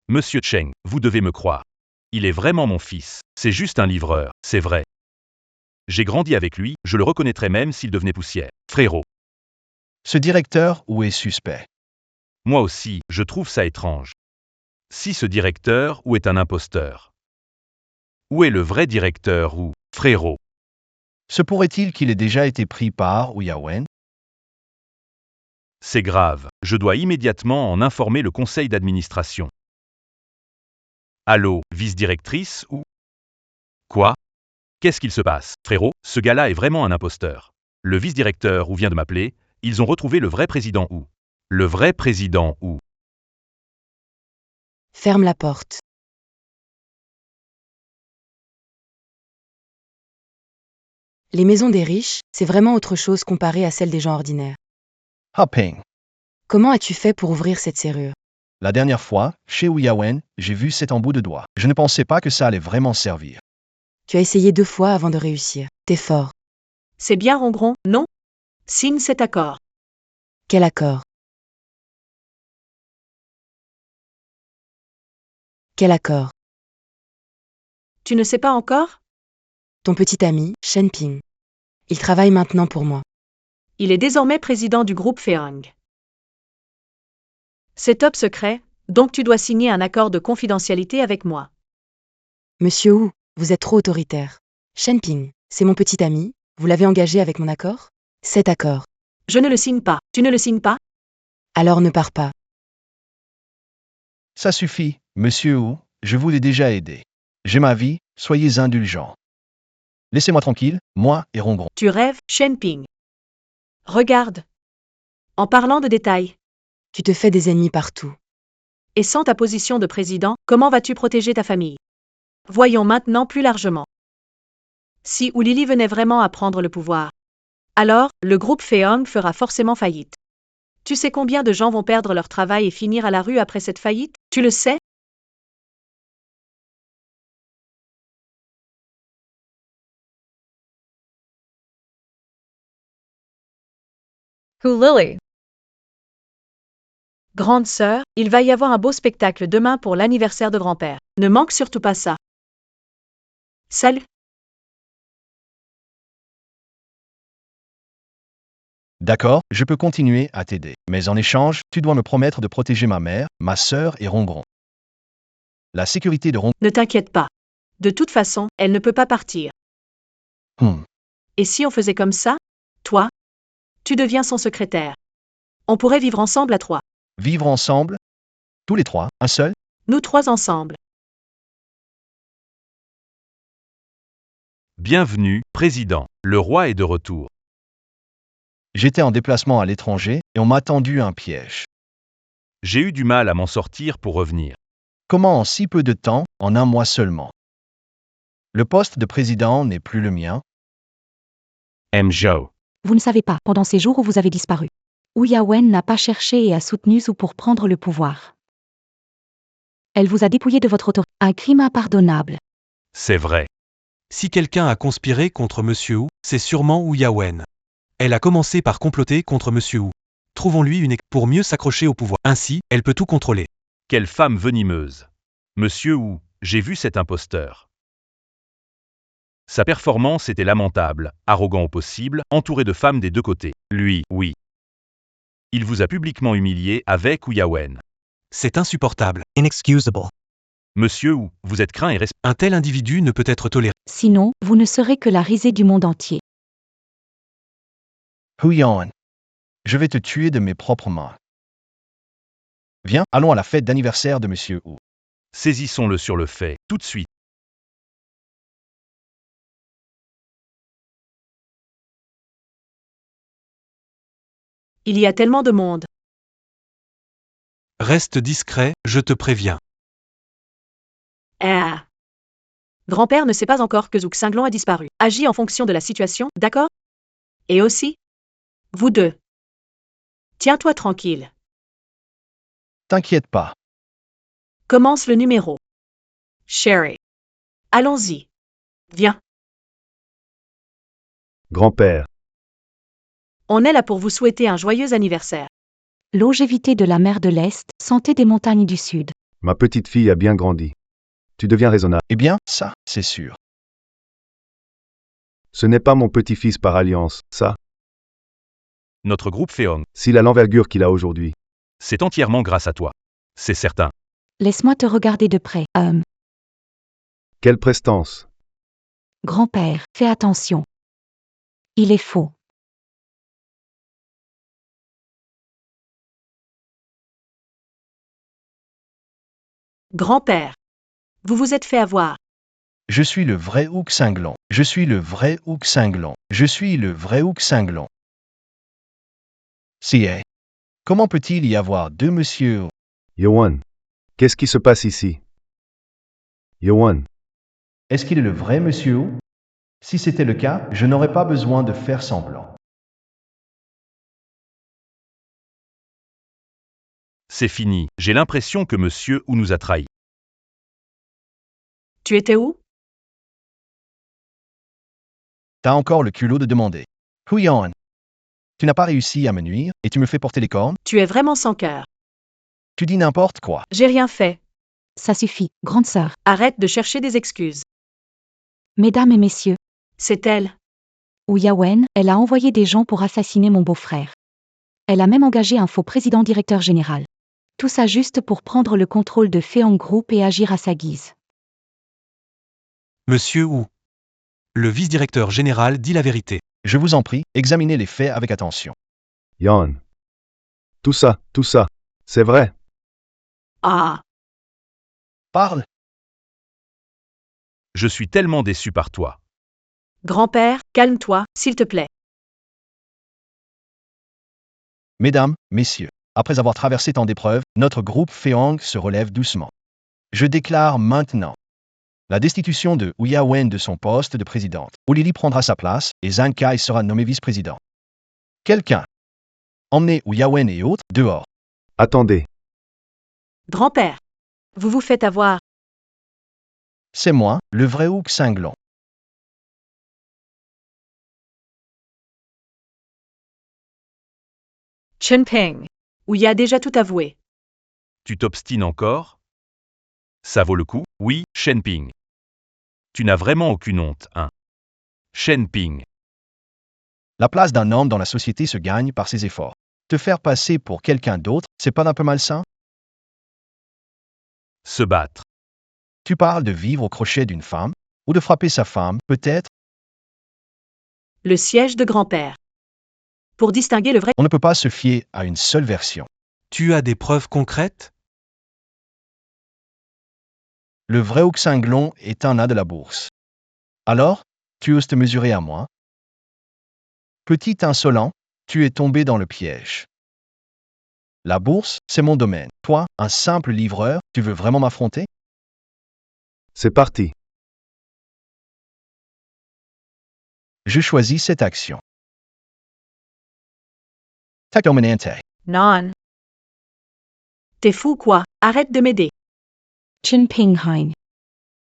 Monsieur Cheng, vous devez me croire. Il est vraiment mon fils. C'est juste un livreur, c'est vrai. J'ai grandi avec lui, je le reconnaîtrais même s'il devenait poussière. Frérot. Ce directeur ou est suspect? Moi aussi, je trouve ça étrange. Si ce directeur ou est un imposteur? Où est le vrai directeur ou, frérot? Se pourrait-il qu'il ait déjà été pris par Yawen? C'est grave, je dois immédiatement en informer le conseil d'administration. Allô, vice-directrice ou... Quoi? Qu'est-ce qu'il se passe, frérot? Ce gars-là est vraiment un imposteur. Le vice-directeur ou vient de m'appeler, ils ont retrouvé le vrai président ou. Le vrai président ou. Ferme la porte. Les maisons des riches, c'est vraiment autre chose comparé à celles des gens ordinaires. Hopping. Comment as-tu fait pour ouvrir cette serrure? La dernière fois, chez Yawen, j'ai vu cet embout de doigt. Je ne pensais pas que ça allait vraiment servir. Tu as essayé 2 fois avant de réussir. T'es fort. C'est bien Rongron, non? Signe cet accord. Quel accord? Quel accord? Tu ne sais pas encore? Ton petit ami, Shen Ping. Il travaille maintenant pour moi. Il est désormais président du groupe Feang. C'est top secret, donc tu dois signer un accord de confidentialité avec moi. Monsieur Wu, vous êtes trop autoritaire. Shen Ping, c'est mon petit ami, vous l'avez engagé avec mon accord? Cet accord. Je ne le signe pas. Tu ne le signes pas? Alors ne pars pas. Ça suffit, monsieur Wu, je vous ai déjà aidé. J'ai ma vie, soyez indulgents. Laissez-moi tranquille, moi et Rongron. Tu rêves, Shen Ping. Regarde. En parlant de détails, Tu te fais des ennemis partout. et sans ta position de président, comment vas-tu protéger ta famille? Voyons maintenant plus largement. Si Wu Lili venait vraiment à prendre le pouvoir, alors, le groupe Feang fera forcément faillite. Tu sais combien de gens vont perdre leur travail et finir à la rue après cette faillite? Tu le sais? Who Lily? Grande sœur, il va y avoir un beau spectacle demain pour l'anniversaire de grand-père. Ne manque surtout pas ça. Salut! D'accord, je peux continuer à t'aider. Mais en échange, tu dois me promettre de protéger ma mère, ma sœur et Rongron. La sécurité de Rongron... Ne t'inquiète pas. De toute façon, elle ne peut pas partir. Et si on faisait comme ça? Toi? Tu deviens son secrétaire. On pourrait vivre ensemble à 3. Vivre ensemble? Tous les 3, un seul? Nous 3 ensemble. Bienvenue, Président. Le roi est de retour. J'étais en déplacement à l'étranger et on m'a tendu un piège. J'ai eu du mal à m'en sortir pour revenir. Comment en si peu de temps, en un mois seulement? Le poste de président n'est plus le mien. Joe. Vous ne savez pas, pendant ces jours où vous avez disparu. Ouya Wen n'a pas cherché et a soutenu Zhu pour prendre le pouvoir. Elle vous a dépouillé de votre autorité. Un crime impardonnable. C'est vrai. Si quelqu'un a conspiré contre Monsieur Wu, c'est sûrement Ouya Wen. Elle a commencé par comploter contre Monsieur Wu. Trouvons-lui une pour mieux s'accrocher au pouvoir. Ainsi, elle peut tout contrôler. Quelle femme venimeuse. Monsieur Wu, j'ai vu cet imposteur. Sa performance était lamentable, arrogant au possible, entouré de femmes des deux côtés. Lui, oui. Il vous a publiquement humilié avec Ouya Wen. C'est insupportable. Inexcusable. Monsieur Wu, vous êtes craint et Un tel individu ne peut être toléré. Sinon, vous ne serez que la risée du monde entier. Huyan, je vais te tuer de mes propres mains. Viens, allons à la fête d'anniversaire de Monsieur Wu. Saisissons-le sur le fait, tout de suite. Il y a tellement de monde. Reste discret, je te préviens. Ah. Grand-père ne sait pas encore que Zhu Xinglong a disparu. Agis en fonction de la situation, d'accord? Et aussi, vous deux. Tiens-toi tranquille. T'inquiète pas. Commence le numéro. Sherry. Allons-y. Viens. Grand-père. On est là pour vous souhaiter un joyeux anniversaire. Longévité de la mer de l'Est, santé des montagnes du Sud. Ma petite fille a bien grandi. Tu deviens raisonnable. Eh bien, ça, c'est sûr. Ce n'est pas mon petit-fils par alliance, ça. Notre groupe Feong, S'il a l'envergure qu'il a aujourd'hui. c'est entièrement grâce à toi. C'est certain. Laisse-moi te regarder de près. Quelle prestance. Grand-père, fais attention. Il est faux. Grand-père. Vous vous êtes fait avoir. Je suis le vrai Wu Xinglong. Je suis le vrai Wu Xinglong. Je suis le vrai Wu Xinglong. Si, comment peut-il y avoir deux monsieur? Yowan. Qu'est-ce qui se passe ici? Yowan. Est-ce qu'il est le vrai monsieur Wu? Si c'était le cas, je n'aurais pas besoin de faire semblant. C'est fini. J'ai l'impression que Monsieur Wu nous a trahis. Tu étais où? T'as encore le culot de demander. Huyan. Tu n'as pas réussi à me nuire et tu me fais porter les cornes? Tu es vraiment sans cœur. Tu dis n'importe quoi. J'ai rien fait. Ça suffit, grande sœur. Arrête de chercher des excuses. Mesdames et messieurs, C'est elle. Ouya Wen, elle a envoyé des gens pour assassiner mon beau-frère. Elle a même engagé un faux président directeur général. Tout ça juste pour prendre le contrôle de Feong Group et agir à sa guise. Monsieur Wu. Le vice-directeur général dit la vérité. Je vous en prie, examinez les faits avec attention. Yan. Tout ça, c'est vrai. Ah. Parle. Je suis tellement déçu par toi. Grand-père, calme-toi, s'il te plaît. Mesdames, messieurs, après avoir traversé tant d'épreuves, notre groupe Feong se relève doucement. Je déclare maintenant la destitution de Ouya Wen de son poste de présidente. Lili prendra sa place et Zhang Kai sera nommé vice-président. Quelqu'un. Emmenez Ouya Wen et autres dehors. Attendez. Grand-père. Vous vous faites avoir. C'est moi, le vrai Wu Xinglong. Chen Peng. Où il a déjà tout avoué. Tu t'obstines encore? Ça vaut le coup? Oui, Shen Ping. Tu n'as vraiment aucune honte, hein? Shen Ping. La place d'un homme dans la société se gagne par ses efforts. Te faire passer pour quelqu'un d'autre, c'est pas un peu malsain? Se battre. Tu parles de vivre au crochet d'une femme, ou de frapper sa femme, peut-être? Le siège de grand-père. Pour distinguer le vrai, On ne peut pas se fier à une seule version. Tu as des preuves concrètes? Le vrai Oxinglon est un nain de la bourse. Alors, tu oses te mesurer à moi? Petit insolent, tu es tombé dans le piège. La bourse, c'est mon domaine. Toi, un simple livreur, tu veux vraiment m'affronter? C'est parti. Je choisis cette action. Tacominante. Non. t'es fou quoi? Arrête de m'aider. Chen Pinghain.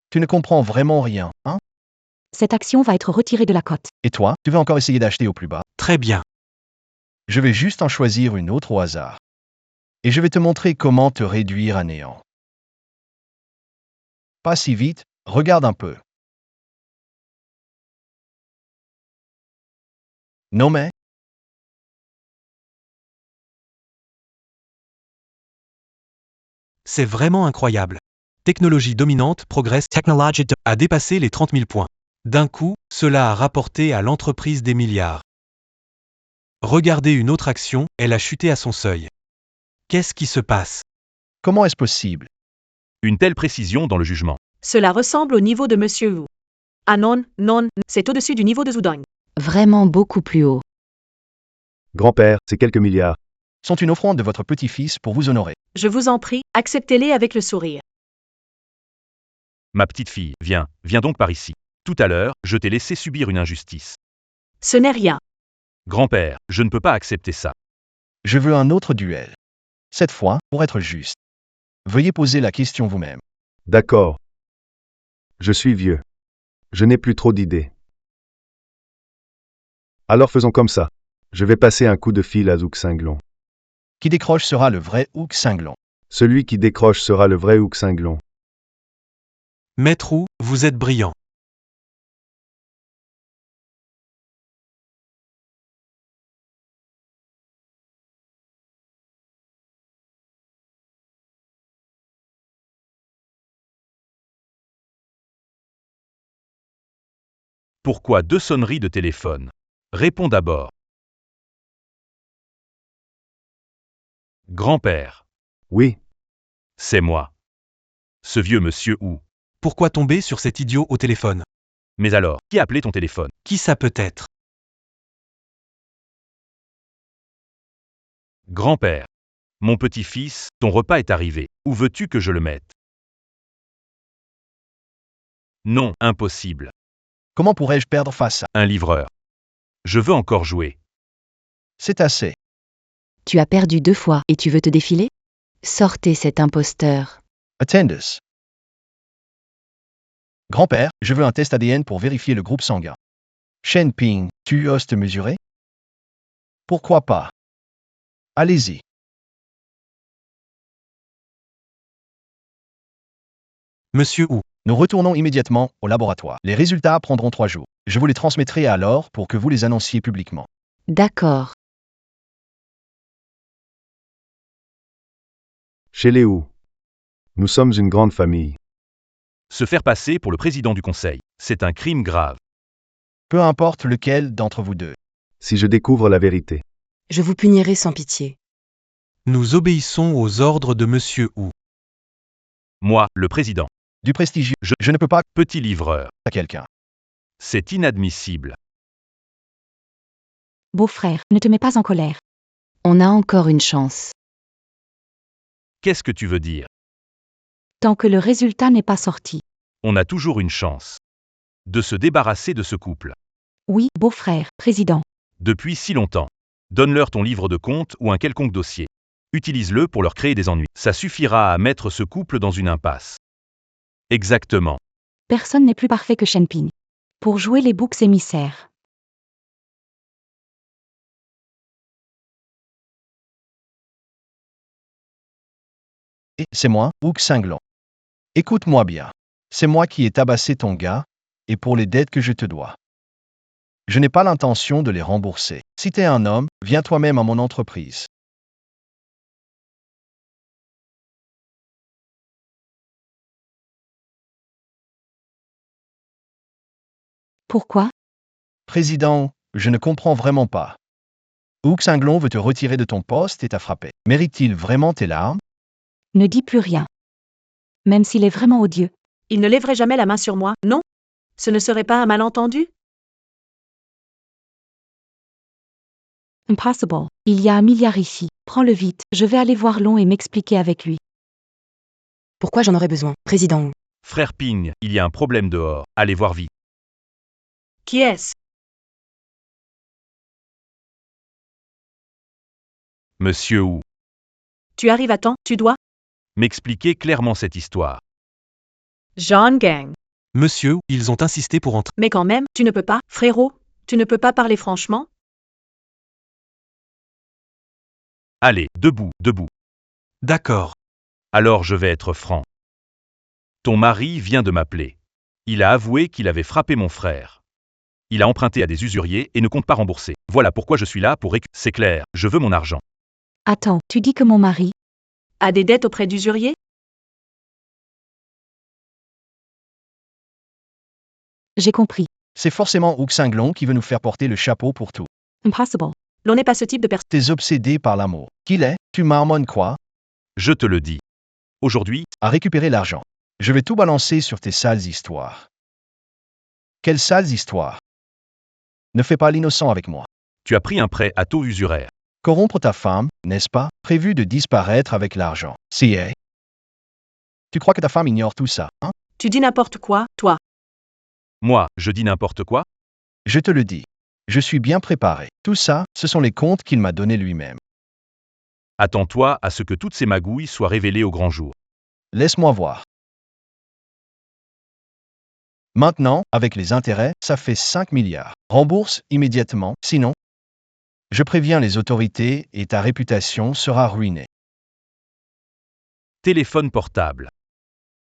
Tu ne comprends vraiment rien, hein? Cette action va être retirée de la cote. Et toi, tu veux encore essayer d'acheter au plus bas? Très bien. Je vais juste en choisir une autre au hasard. Et je vais te montrer comment te réduire à néant. Pas si vite, regarde un peu. Non mais, C'est vraiment incroyable. Technologie dominante progresse Technology a dépassé les 30 000 points. D'un coup, cela a rapporté à l'entreprise des milliards. Regardez une autre action, elle a chuté à son seuil. Qu'est-ce qui se passe? comment est-ce possible? Une telle précision dans le jugement. Cela ressemble au niveau de Monsieur Wu. Ah non, non, c'est au-dessus du niveau de Zudong. Vraiment beaucoup plus haut. Grand-père, c'est quelques milliards. Sont une offrande de votre petit-fils pour vous honorer. Je vous en prie, acceptez-les avec le sourire. Ma petite fille, viens donc par ici. Tout à l'heure, je t'ai laissé subir une injustice. Ce n'est rien. Grand-père, je ne peux pas accepter ça. Je veux un autre duel. Cette fois, pour être juste. Veuillez poser la question vous-même. D'accord. Je suis vieux. Je n'ai plus trop d'idées. Alors faisons comme ça. Je vais passer un coup de fil à Zouk Cinglon. Qui décroche sera le vrai Hook Cinglon. Celui qui décroche sera le vrai Houk Cinglon. Maître Wu, vous êtes brillant. Pourquoi 2 sonneries de téléphone? Réponds d'abord. Grand-père, Oui, c'est moi. Ce vieux monsieur Wu. Pourquoi tomber sur cet idiot au téléphone? Mais alors, qui a appelé ton téléphone? Qui ça peut être? Grand-père. Mon petit-fils, ton repas est arrivé. Où veux-tu que je le mette? Non, impossible. Comment pourrais-je perdre face à... Un livreur. Je veux encore jouer. C'est assez. Tu as perdu 2 fois et tu veux te défiler? Sortez cet imposteur. Attendez. Grand-père, je veux un test ADN pour vérifier le groupe sanguin. Shen Ping, tu oses te mesurer? Pourquoi pas? Allez-y. Monsieur Wu. Nous retournons immédiatement au laboratoire. Les résultats prendront 3 jours. Je vous les transmettrai alors pour que vous les annonciez publiquement. D'accord. chez les Wu. Nous sommes une grande famille. Se faire passer pour le président du conseil, c'est un crime grave. Peu importe lequel d'entre vous deux. Si je découvre la vérité, Je vous punirai sans pitié. Nous obéissons aux ordres de Monsieur Wu. Moi, le président. Du prestigieux, je ne peux pas Petit livreur. à quelqu'un. C'est inadmissible. Beau-frère, ne te mets pas en colère. On a encore une chance. Qu'est-ce que tu veux dire? Tant que le résultat n'est pas sorti. On a toujours une chance. De se débarrasser de ce couple. Oui, beau-frère, président. Depuis si longtemps. Donne-leur ton livre de compte ou un quelconque dossier. Utilise-le pour leur créer des ennuis. Ça suffira à mettre ce couple dans une impasse. Exactement. Personne n'est plus parfait que Shen Ping. Pour jouer les boucs émissaires. Et c'est moi, Hook Cinglant. Écoute-moi bien. C'est moi qui ai tabassé ton gars, et pour les dettes que je te dois. Je n'ai pas l'intention de les rembourser. Si t'es un homme, viens toi-même à mon entreprise. Pourquoi? Président, je ne comprends vraiment pas. Uxinglong veut te retirer de ton poste et t'a frappé. Mérite-t-il vraiment tes larmes? Ne dis plus rien. Même s'il est vraiment odieux. Il ne lèverait jamais la main sur moi, non? Ce ne serait pas un malentendu? Impossible. Il y a 1 milliard ici. Prends-le vite. Je vais aller voir Long et m'expliquer avec lui. Pourquoi j'en aurais besoin, Président Wu? Frère Ping, il y a un problème dehors. Allez voir vite. Qui est-ce? Monsieur Wu, Tu arrives à temps, tu dois? m'expliquer clairement cette histoire. Jean Gang. Monsieur, ils ont insisté pour entrer. Mais quand même, tu ne peux pas, frérot? Tu ne peux pas parler franchement? Allez, debout, debout. D'accord. Alors je vais être franc. Ton mari vient de m'appeler. Il a avoué qu'il avait frappé mon frère. Il a emprunté à des usuriers et ne compte pas rembourser. Voilà pourquoi je suis là pour récupérer. C'est clair, je veux mon argent. Attends, tu dis que mon mari... A des dettes auprès d'usuriers? J'ai compris. C'est forcément Uxinglong qui veut nous faire porter le chapeau pour tout. Impossible. L'on n'est pas ce type de personne. T'es obsédé par l'amour. Qu'il est? Tu marmonnes quoi? Je te le dis. Aujourd'hui, À récupérer l'argent. Je vais tout balancer sur tes sales histoires. Quelles sales histoires? Ne fais pas l'innocent avec moi. tu as pris un prêt à taux usuraire. Corrompre ta femme, n'est-ce pas? Prévu de disparaître avec l'argent. Si est. Tu crois que ta femme ignore tout ça, hein? Tu dis n'importe quoi, toi. Moi, je dis n'importe quoi? Je te le dis. Je suis bien préparé. Tout ça, ce sont les comptes qu'il m'a donnés lui-même. Attends-toi à ce que toutes ces magouilles soient révélées au grand jour. Laisse-moi voir. Maintenant, avec les intérêts, ça fait 5 milliards. Rembourse immédiatement, sinon, je préviens les autorités et ta réputation sera ruinée. Téléphone portable.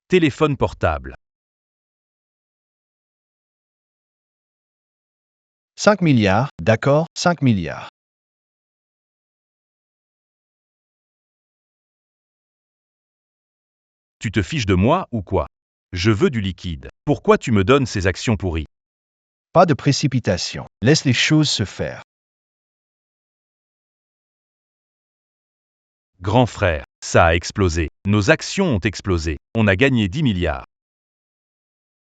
Téléphone portable. 5 milliards, d'accord, 5 milliards. Tu te fiches de moi ou quoi? Je veux du liquide. Pourquoi tu me donnes ces actions pourries? Pas de précipitation. Laisse les choses se faire. Grand frère, ça a explosé. Nos actions ont explosé. On a gagné 10 milliards.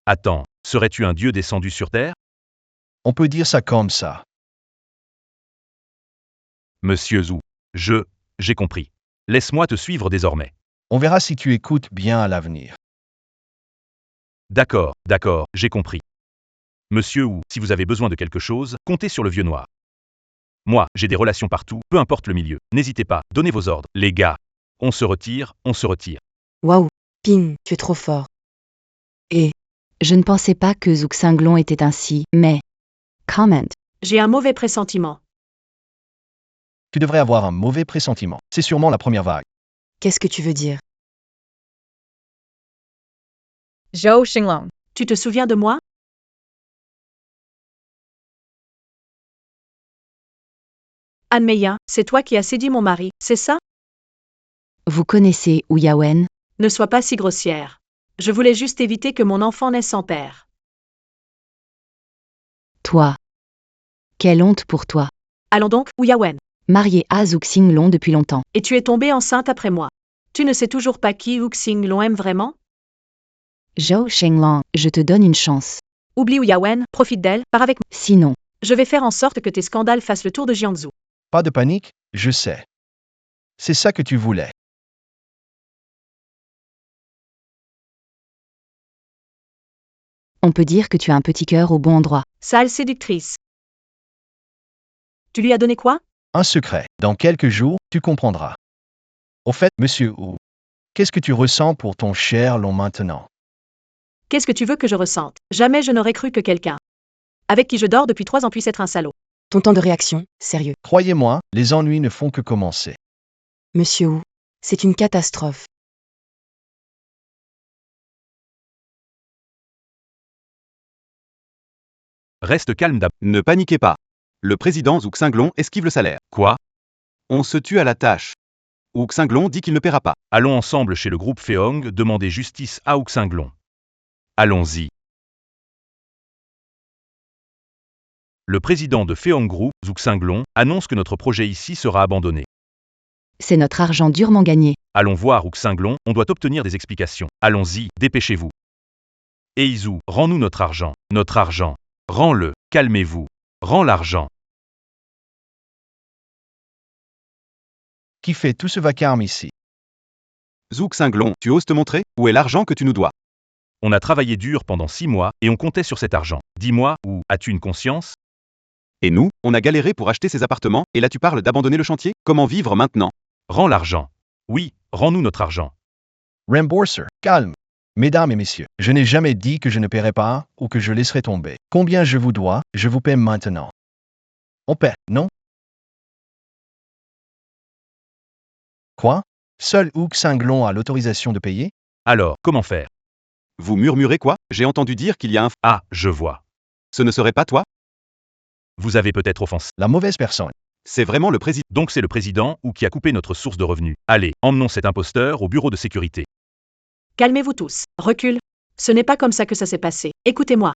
Attends, serais-tu un dieu descendu sur Terre? On peut dire ça comme ça. Monsieur Zhu, j'ai compris. Laisse-moi te suivre désormais. On verra si tu écoutes bien à l'avenir. D'accord, j'ai compris. Monsieur Wu, si vous avez besoin de quelque chose, comptez sur le vieux noir. Moi, j'ai des relations partout, peu importe le milieu. N'hésitez pas, donnez vos ordres. Les gars, on se retire. Waouh, Ping, tu es trop fort. Et Je ne pensais pas que Zuxinglong était ainsi, mais... Comment? J'ai un mauvais pressentiment. Tu devrais avoir un mauvais pressentiment. C'est sûrement la première vague. qu'est-ce que tu veux dire? Zhou Xinglong. Tu te souviens de moi? Anne Meia, c'est toi qui as séduit mon mari, c'est ça? Vous connaissez Wu Yawen? Ne sois pas si grossière. Je voulais juste éviter que mon enfant naisse sans père. Toi. Quelle honte pour toi. Allons donc, Wu Yawen. Marié à Zuxinglong depuis longtemps. Et tu es tombée enceinte après moi. Tu ne sais toujours pas qui Uxinglong aime vraiment? Zhou Xinglong, je te donne une chance. Oublie Wu Yawen, profite d'elle, pars avec moi. Sinon, Je vais faire en sorte que tes scandales fassent le tour de Jiangsu. Pas de panique, je sais. C'est ça que tu voulais. on peut dire que tu as un petit cœur au bon endroit. Sale séductrice. Tu lui as donné quoi? Un secret. Dans quelques jours, tu comprendras. Au fait, monsieur Wu, qu'est-ce que tu ressens pour ton cher Long maintenant? Qu'est-ce que tu veux que je ressente? Jamais je n'aurais cru que quelqu'un avec qui je dors depuis 3 ans puisse être un salaud. Ton temps de réaction, sérieux. Croyez-moi, les ennuis ne font que commencer. Monsieur Wu, c'est une catastrophe. Reste calme d'abord. Ne paniquez pas. Le président Zhuge Xinglong esquive le salaire. Quoi? On se tue à la tâche. Zhuge Xinglong dit qu'il ne paiera pas. Allons ensemble chez le groupe Feong demander justice à Zhuge Xinglong. Allons-y. Le président de Feong Group, Zhuge Xinglong, annonce que notre projet ici sera abandonné. C'est notre argent durement gagné. Allons voir Zhuge Xinglong, on doit obtenir des explications. Allons-y, dépêchez-vous. Eizu, rends-nous notre argent. Notre argent. Rends-le. Calmez-vous. Rends l'argent. Qui fait tout ce vacarme ici? Zhuge Xinglong, tu oses te montrer? Où est l'argent que tu nous dois? On a travaillé dur pendant 6 mois et on comptait sur cet argent. Dis-moi, où as-tu une conscience? Et nous, on a galéré pour acheter ces appartements, et là tu parles d'abandonner le chantier? Comment vivre maintenant? Rends l'argent. Oui, rends-nous notre argent. Rembourser. Calme. Mesdames et messieurs, je n'ai jamais dit que je ne paierai pas ou que je laisserai tomber. Combien je vous dois, je vous paie maintenant. On paie, non? Quoi? Seul Zhuge Xinglong a l'autorisation de payer? Alors, comment faire? Vous murmurez quoi? J'ai entendu dire qu'il y a un... Ah, je vois. Ce ne serait pas toi? Vous avez peut-être offensé. La mauvaise personne. C'est vraiment le président. Donc c'est le président ou qui a coupé notre source de revenus. Allez, emmenons cet imposteur au bureau de sécurité. Calmez-vous tous. Recule. Ce n'est pas comme ça que ça s'est passé. Écoutez-moi.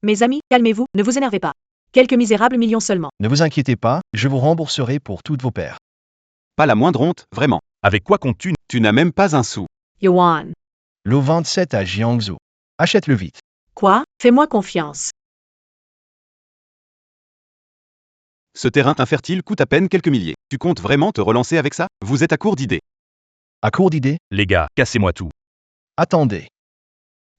Mes amis, calmez-vous, ne vous énervez pas. Quelques misérables millions seulement. Ne vous inquiétez pas, je vous rembourserai pour toutes vos pertes. Pas la moindre honte, vraiment. Avec quoi comptes-tu? Tu n'as même pas un sou. Yuan. Le 27 à Jiangsu. Achète-le vite. Quoi? Fais-moi confiance. Ce terrain infertile coûte à peine quelques milliers. Tu comptes vraiment te relancer avec ça? Vous êtes à court d'idées. À court d'idées? Les gars, cassez-moi tout. Attendez.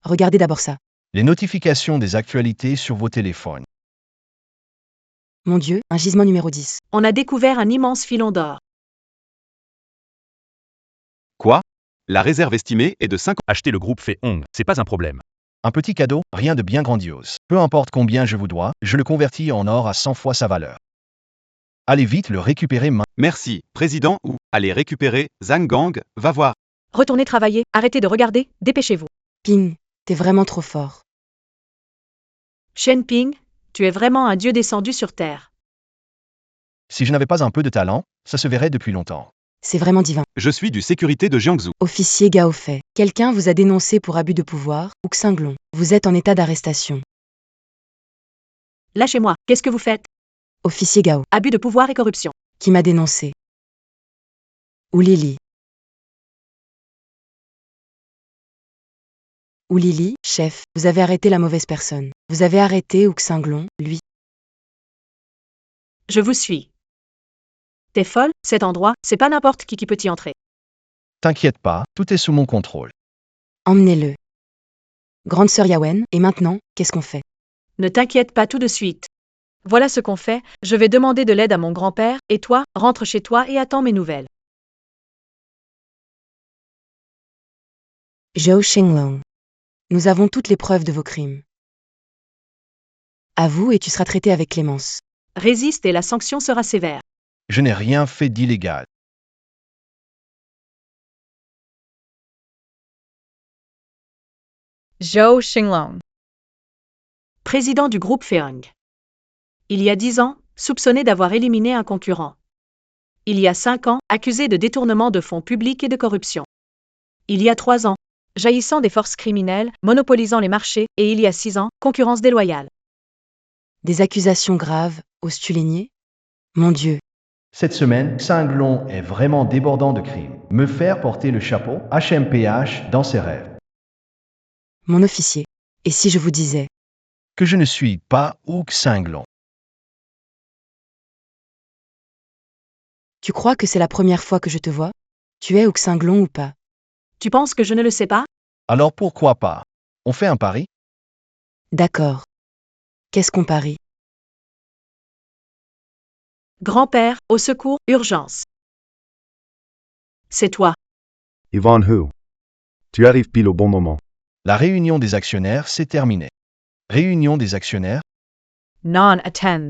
Regardez d'abord ça. Les notifications des actualités sur vos téléphones. Mon Dieu, un gisement numéro 10. On a découvert un immense filon d'or. Quoi? La réserve estimée est de 5 ans. Acheter le groupe Feong, c'est pas un problème. Un petit cadeau, rien de bien grandiose. Peu importe combien je vous dois, je le convertis en or à 100 fois sa valeur. Allez vite le récupérer maintenant. Merci, président, ou allez récupérer, Zhang Gang, va voir. Retournez travailler, arrêtez de regarder, dépêchez-vous. Ping, t'es vraiment trop fort. Shen Ping, tu es vraiment un dieu descendu sur terre. Si je n'avais pas un peu de talent, ça se verrait depuis longtemps. C'est vraiment divin. Je suis du sécurité de Jiangsu. Officier Gao Fei, quelqu'un vous a dénoncé pour abus de pouvoir, Zhuge Xinglong. Vous êtes en état d'arrestation. Lâchez-moi, qu'est-ce que vous faites? Officier Gao, Abus de pouvoir et corruption. qui m'a dénoncé. Ou Lily. Ou Lily, chef, vous avez arrêté la mauvaise personne. Vous avez arrêté Zhuge Xinglong, lui. Je vous suis. T'es folle? Cet endroit, c'est pas n'importe qui peut y entrer. T'inquiète pas, tout est sous mon contrôle. Emmenez-le. Grande sœur Yawen, et maintenant, qu'est-ce qu'on fait? Ne t'inquiète pas tout de suite. Voilà ce qu'on fait, je vais demander de l'aide à mon grand-père, et toi, rentre chez toi et attends mes nouvelles. Zhou Xinglong. Nous avons toutes les preuves de vos crimes. Avoue et tu seras traité avec clémence. Résiste et la sanction sera sévère. Je n'ai rien fait d'illégal. Zhou Xinglong. Président du groupe Feong. Il y a 10 ans, soupçonné d'avoir éliminé un concurrent. Il y a 5 ans, accusé de détournement de fonds publics et de corruption. Il y a 3 ans, jaillissant des forces criminelles, monopolisant les marchés, et il y a 6 ans, concurrence déloyale. Des accusations graves, oses-tu les nier? Mon Dieu. Cette semaine, Xinglong est vraiment débordant de crimes. Me faire porter le chapeau, HMPH, dans ses rêves. Mon officier. Et si je vous disais Que je ne suis pas Zhuge Xinglong. Tu crois que c'est la première fois que je te vois? Tu es Zhuge Xinglong ou pas? Tu penses que je ne le sais pas? Alors pourquoi pas? On fait un pari? D'accord. Qu'est-ce qu'on parie? Grand-père, au secours, urgence. C'est toi. Yvonne Hu. Tu arrives pile au bon moment. La réunion des actionnaires s'est terminée. Réunion des actionnaires? Non attends.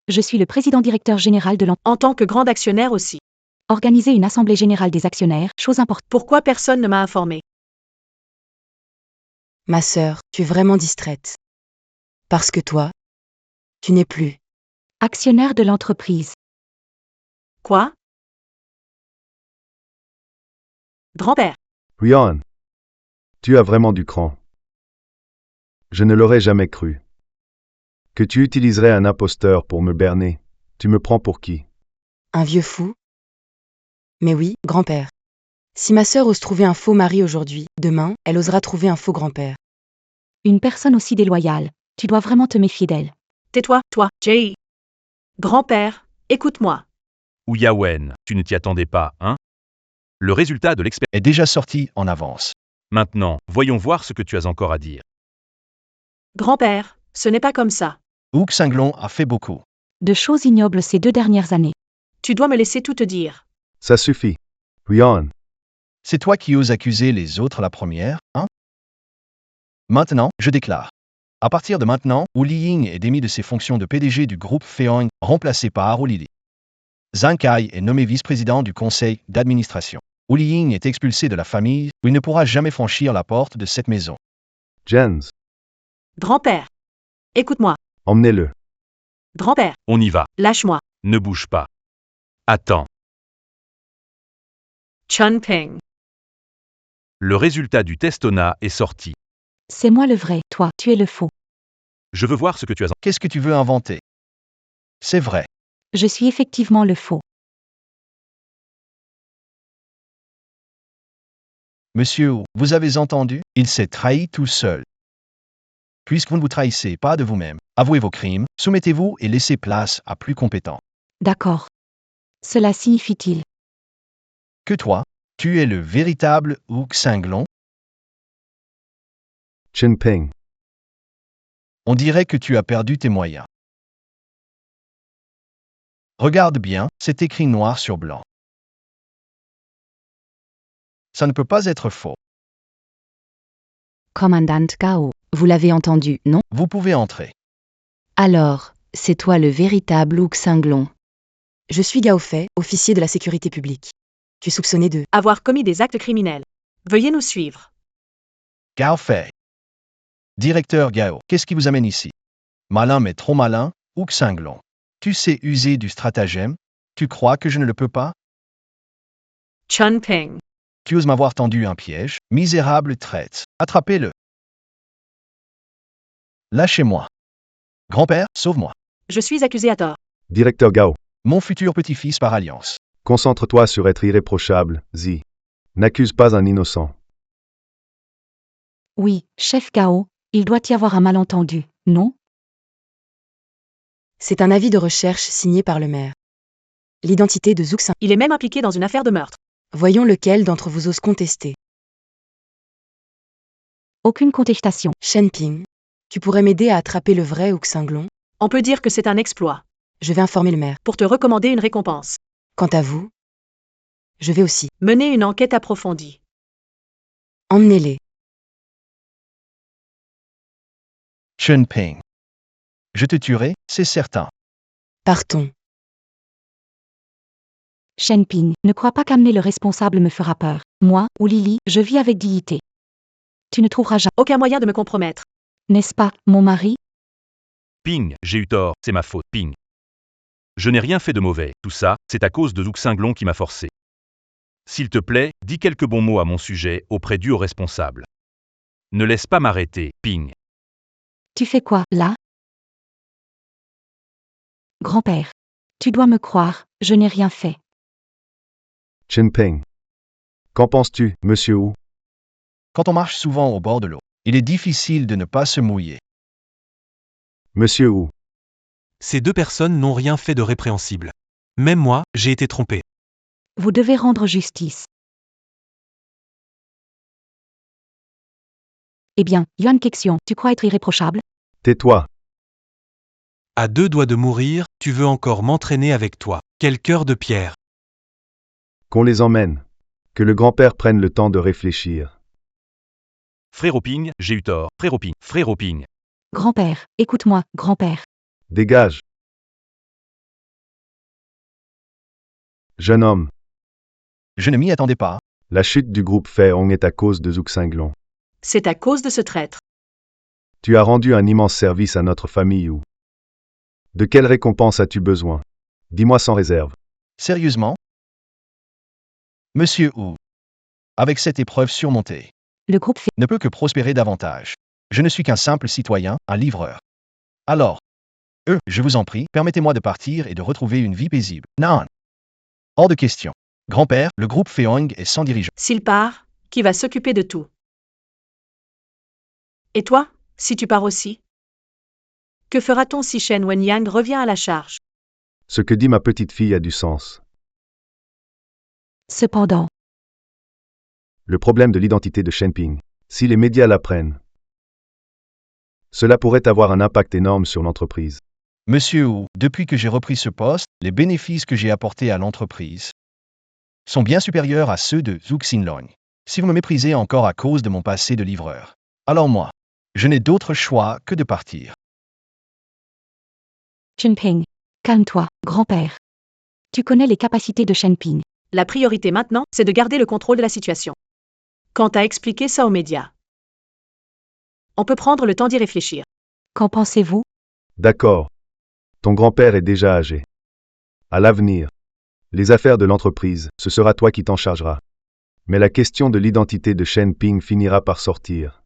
Je suis le président directeur général de En tant que grand actionnaire aussi. Organiser une assemblée générale des actionnaires, chose importante. Pourquoi personne ne m'a informé? Ma sœur, tu es vraiment distraite. Parce que toi, Tu n'es plus. Actionnaire de l'entreprise. Quoi? Grand-père, Ryan, tu as vraiment du cran. Je ne l'aurais jamais cru. Que tu utiliserais un imposteur pour me berner. Tu me prends pour qui? Un vieux fou? Mais oui, grand-père. Si ma sœur ose trouver un faux mari aujourd'hui, demain, elle osera trouver un faux grand-père. Une personne aussi déloyale. Tu dois vraiment te méfier d'elle. tais-toi, toi, Jay. Grand-père, écoute-moi. Ou Yawen, tu ne t'y attendais pas, hein? Le résultat de l'expérience Est déjà sorti en avance. Maintenant, voyons voir ce que tu as encore à dire. Grand-père, ce n'est pas comme ça. Hugh Cinglon a fait beaucoup. De choses ignobles ces 2 dernières années. Tu dois me laisser tout te dire. Ça suffit. Ryan, C'est toi qui oses accuser les autres la première, hein? Maintenant, je déclare. À partir de maintenant, Wu Liying est démis de ses fonctions de PDG du groupe Feong, remplacé par Wu Lili. Zhang Kai est nommé vice-président du conseil d'administration. Wu Liying est expulsé de la famille, où il ne pourra jamais franchir la porte de cette maison. Jens, Grand-père, écoute-moi. emmenez-le. Grand-père, On y va. lâche-moi. Ne bouge pas. Attends. Chun Ping. Le résultat du testona est sorti. C'est moi le vrai, toi, tu es le faux. Je veux voir ce que tu as en... Qu'est-ce que tu veux inventer? C'est vrai. Je suis effectivement le faux. Monsieur Wu, vous avez entendu? Il s'est trahi tout seul. Puisque vous ne vous trahissez pas de vous-même, avouez vos crimes, soumettez-vous et laissez place à plus compétents. D'accord. Cela signifie-t-il? Que toi, tu es le véritable Hugh Cinglon? Chin Ping, On dirait que tu as perdu tes moyens. Regarde bien, c'est écrit noir sur blanc. Ça ne peut pas être faux. Commandant Gao, vous l'avez entendu, non? Vous pouvez entrer. Alors, c'est toi le véritable Hugh Cinglon. Je suis Gao Fei, officier de la sécurité publique. Tu es soupçonné de... Avoir commis des actes criminels. Veuillez nous suivre. Gao Fei. Directeur Gao, qu'est-ce qui vous amène ici? Malin mais trop malin, Hugh Cinglon. Tu sais user du stratagème? Tu crois que je ne le peux pas? Chun Ping. Tu oses m'avoir tendu un piège? Misérable traite. Attrapez-le. Lâchez-moi. Grand-père, sauve-moi. Je suis accusé à tort. Directeur Gao, Mon futur petit-fils par alliance. concentre-toi sur être irréprochable, Zi. N'accuse pas un innocent. Oui, chef Gao, il doit y avoir un malentendu, non? C'est un avis de recherche signé par le maire. L'identité de Zhou Xing. Il est même impliqué dans une affaire de meurtre. Voyons lequel d'entre vous ose contester. Aucune contestation. Shen Ping, tu pourrais m'aider à attraper le vrai Hugh Cinglon? On peut dire que c'est un exploit. Je vais informer le maire. Pour te recommander une récompense. Quant à vous, je vais aussi. Mener une enquête approfondie. Emmenez-les. Chun Ping. Je te tuerai, c'est certain. Partons. Shen Ping, ne crois pas qu'amener le responsable me fera peur. Moi, ou Lily, je vis avec dignité. Tu ne trouveras jamais, Aucun moyen de me compromettre. n'est-ce pas, mon mari? Ping, j'ai eu tort, c'est ma faute, Ping. Je n'ai rien fait de mauvais, tout ça, c'est à cause de Hugh Cinglon qui m'a forcé. S'il te plaît, dis quelques bons mots à mon sujet auprès du haut responsable. Ne laisse pas m'arrêter, Ping. Tu fais quoi, là? Grand-père. Tu dois me croire, je n'ai rien fait. Chin Ping. Qu'en penses-tu, monsieur Wu? Quand on marche souvent au bord de l'eau, il est difficile de ne pas se mouiller. Monsieur Wu, Ces 2 personnes n'ont rien fait de répréhensible. Même moi, j'ai été trompé. Vous devez rendre justice. Eh bien, Yuan Kexion, tu crois être irréprochable? tais-toi. À 2 doigts de mourir, tu veux encore m'entraîner avec toi. Quel cœur de pierre. Qu'on les emmène. Que le grand-père prenne le temps de réfléchir. Frérot Ping, j'ai eu tort, frérot Ping, frérot Ping. Grand-père, écoute-moi, grand-père. Dégage. Jeune homme, Je ne m'y attendais pas. la chute du groupe Feong est à cause de Zhou Cinglon. C'est à cause de ce traître. Tu as rendu un immense service à notre famille Wu. De quelle récompense as-tu besoin? Dis-moi sans réserve. Sérieusement? Monsieur Wu, avec cette épreuve surmontée, Le groupe fait ne peut que prospérer davantage. Je ne suis qu'un simple citoyen, un livreur. Alors, je vous en prie, permettez-moi de partir et de retrouver une vie paisible. Non. Hors de question. Grand-père, le groupe Feong est sans dirigeant. S'il part, qui va s'occuper de tout? Et toi, si tu pars aussi? Que fera-t-on si Shen Wenyang revient à la charge? Ce que dit ma petite fille a du sens. cependant. Le problème de l'identité de Shenping. Si les médias l'apprennent, cela pourrait avoir un impact énorme sur l'entreprise. Monsieur Wu, depuis que j'ai repris ce poste, les bénéfices que j'ai apportés à l'entreprise sont bien supérieurs à ceux de Zhu Xinlong. Si vous me méprisez encore à cause de mon passé de livreur, alors moi, je n'ai d'autre choix que de partir. Shenping, calme-toi, grand-père. Tu connais les capacités de Shenping. La priorité maintenant, c'est de garder le contrôle de la situation. Quant à expliquer ça aux médias, on peut prendre le temps d'y réfléchir. Qu'en pensez-vous? D'accord. Ton grand-père est déjà âgé. À l'avenir, les affaires de l'entreprise, ce sera toi qui t'en chargeras. Mais la question de l'identité de Shenping finira par sortir.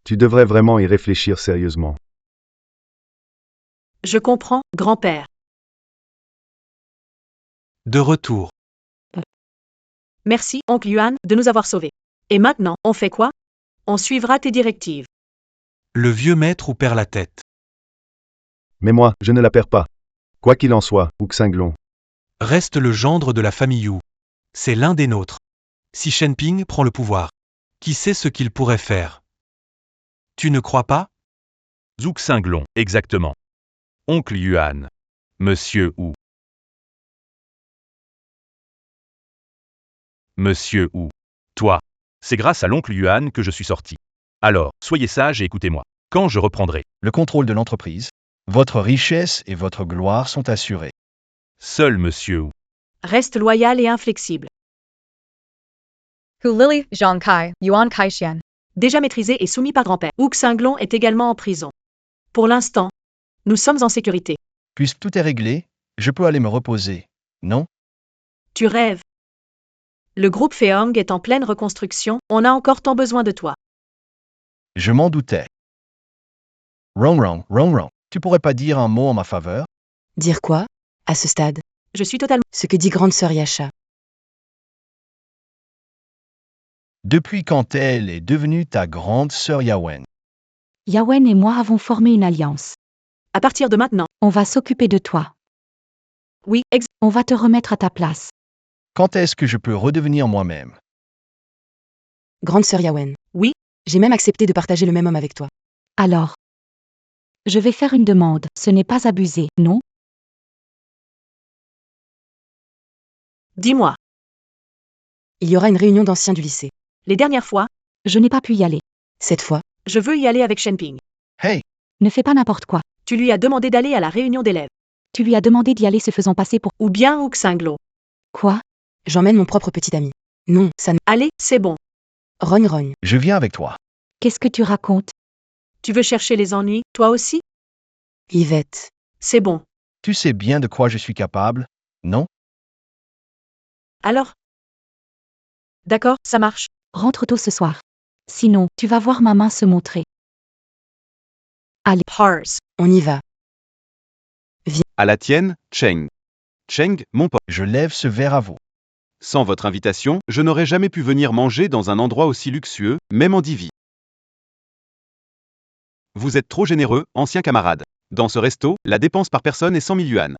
Tu devrais vraiment y réfléchir sérieusement. Je comprends, grand-père. De retour. Merci, oncle Yuan, de nous avoir sauvés. Et maintenant, on fait quoi? On suivra tes directives. Le vieux maître ou perd la tête. Mais moi, je ne la perds pas. Quoi qu'il en soit, Wu Xinglong. Reste le gendre de la famille Yu. C'est l'un des nôtres. Si Shenping prend le pouvoir, qui sait ce qu'il pourrait faire? Tu ne crois pas? Zhu Xinglong, exactement. Oncle Yuan. Monsieur Wu. Monsieur Wu. Toi. C'est grâce à l'oncle Yuan que je suis sorti. Alors, soyez sage et écoutez-moi. Quand je reprendrai Le contrôle de l'entreprise, votre richesse et votre gloire sont assurés. seul Monsieur Wu. Reste loyal et inflexible. Hu Lili, Zhang Kai, Yuan Kaixian. Déjà maîtrisé et soumis par grand-père. Wu Xinglong est également en prison. Pour l'instant, nous sommes en sécurité. Puisque tout est réglé, je peux aller me reposer, non? Tu rêves. Le groupe Feong est en pleine reconstruction, on a encore tant besoin de toi. Je m'en doutais. Wrong. Tu pourrais pas dire un mot en ma faveur? Dire quoi? À ce stade? Je suis totalement... Ce que dit grande sœur Yasha. Depuis quand elle est devenue ta grande sœur Yawen? Yawen et moi avons formé une alliance. À partir de maintenant, On va s'occuper de toi. oui, On va te remettre à ta place. Quand est-ce que je peux redevenir moi-même? Grande sœur Yawen. Oui. J'ai même accepté de partager le même homme avec toi. Alors, je vais faire une demande. Ce n'est pas abusé, non? Dis-moi, Il y aura une réunion d'anciens du lycée. les dernières fois, Je n'ai pas pu y aller. Cette fois, je veux y aller avec Shenping. Hey, Ne fais pas n'importe quoi. Tu lui as demandé d'aller à la réunion d'élèves. Tu lui as demandé d'y aller se faisant passer pour... Ou bien Wu Xinglong. Quoi? j'emmène mon propre petit ami. Non, ça ne... Allez, c'est bon. Rogne. je viens avec toi. Qu'est-ce que tu racontes? Tu veux chercher les ennuis, toi aussi? Yvette. C'est bon. Tu sais bien de quoi je suis capable, non? Alors? D'accord, ça marche. Rentre tôt ce soir. Sinon, tu vas voir ma main se montrer. Pars. On y va. À la tienne, Cheng. Cheng, mon pote. Je lève ce verre à vous. Sans votre invitation, je n'aurais jamais pu venir manger dans un endroit aussi luxueux, même en divi. Vous êtes trop généreux, ancien camarade. Dans ce resto, la dépense par personne est 100 000 yuan.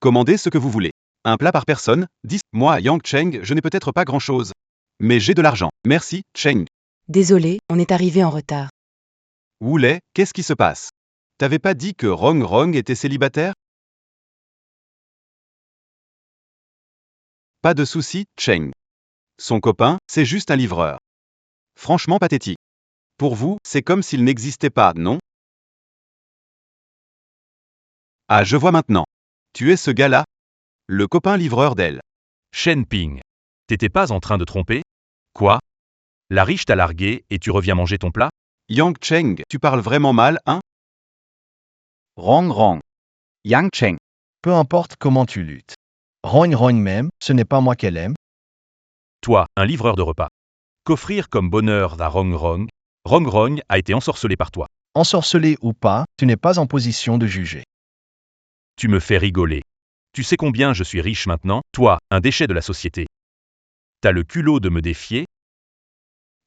Commandez ce que vous voulez. Un plat par personne, 10. Moi, Yang Cheng, je n'ai peut-être pas grand-chose. Mais j'ai de l'argent. Merci, Cheng. Désolé, on est arrivé en retard. Wulei, qu'est-ce qui se passe? T'avais pas dit que Rong était célibataire? Pas de souci, Cheng. Son copain, c'est juste un livreur. Franchement pathétique. Pour vous, c'est comme s'il n'existait pas, non? Ah, je vois maintenant. Tu es ce gars-là? Le copain livreur d'elle. Shenping. T'étais pas en train de tromper? Quoi? La riche t'a largué et tu reviens manger ton plat? Yang Cheng, tu parles vraiment mal, hein? Rong. Yang Cheng. Peu importe comment tu luttes. Rogne rogne même, ce n'est pas moi qu'elle aime. Toi, un livreur de repas. Qu'offrir comme bonheur à Rong Rong? Rong Rong a été ensorcelé par toi. Ensorcelé ou pas, tu n'es pas en position de juger. Tu me fais rigoler. Tu sais combien je suis riche maintenant? Toi, un déchet de la société. T'as le culot de me défier?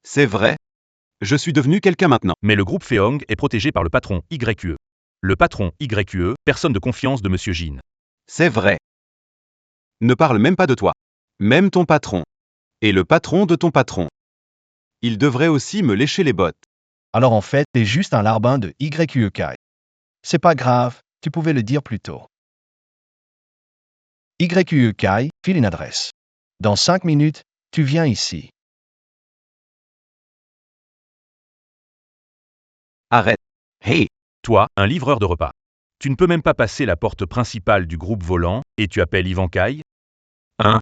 C'est vrai. Je suis devenu quelqu'un maintenant. Mais le groupe Feong est protégé par le patron YQE. Le patron YQE, personne de confiance de Monsieur Jin. C'est vrai. Ne parle même pas de toi. Même ton patron. Et le patron de ton patron. Il devrait aussi me lécher les bottes. Alors en fait, t'es juste un larbin de YQE Kai. C'est pas grave, tu pouvais le dire plus tôt. YQE Kai, file une adresse. Dans 5 minutes, tu viens ici. Arrête. Hey. Toi, un livreur de repas. Tu ne peux même pas passer la porte principale du groupe volant, et tu appelles Ivan Kai? Hein?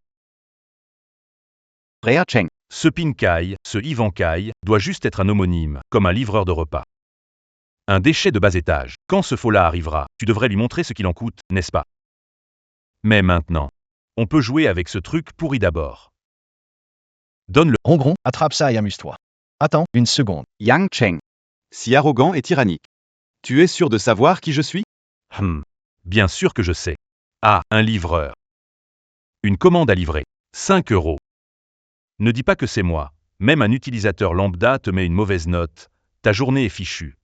Rea Cheng. Ce Pin Kai, ce Ivan Kai, doit juste être un homonyme, comme un livreur de repas. Un déchet de bas étage. Quand ce faux-là arrivera, tu devrais lui montrer ce qu'il en coûte, n'est-ce pas? Mais maintenant, on peut jouer avec ce truc pourri d'abord. Donne-le. Rongron, attrape ça et amuse-toi. Attends, une seconde. Yang Cheng. Si arrogant et tyrannique. Tu es sûr de savoir qui je suis? Bien sûr que je sais. Ah, un livreur. Une commande à livrer. 5 €. Ne dis pas que c'est moi. Même un utilisateur lambda te met une mauvaise note. Ta journée est fichue.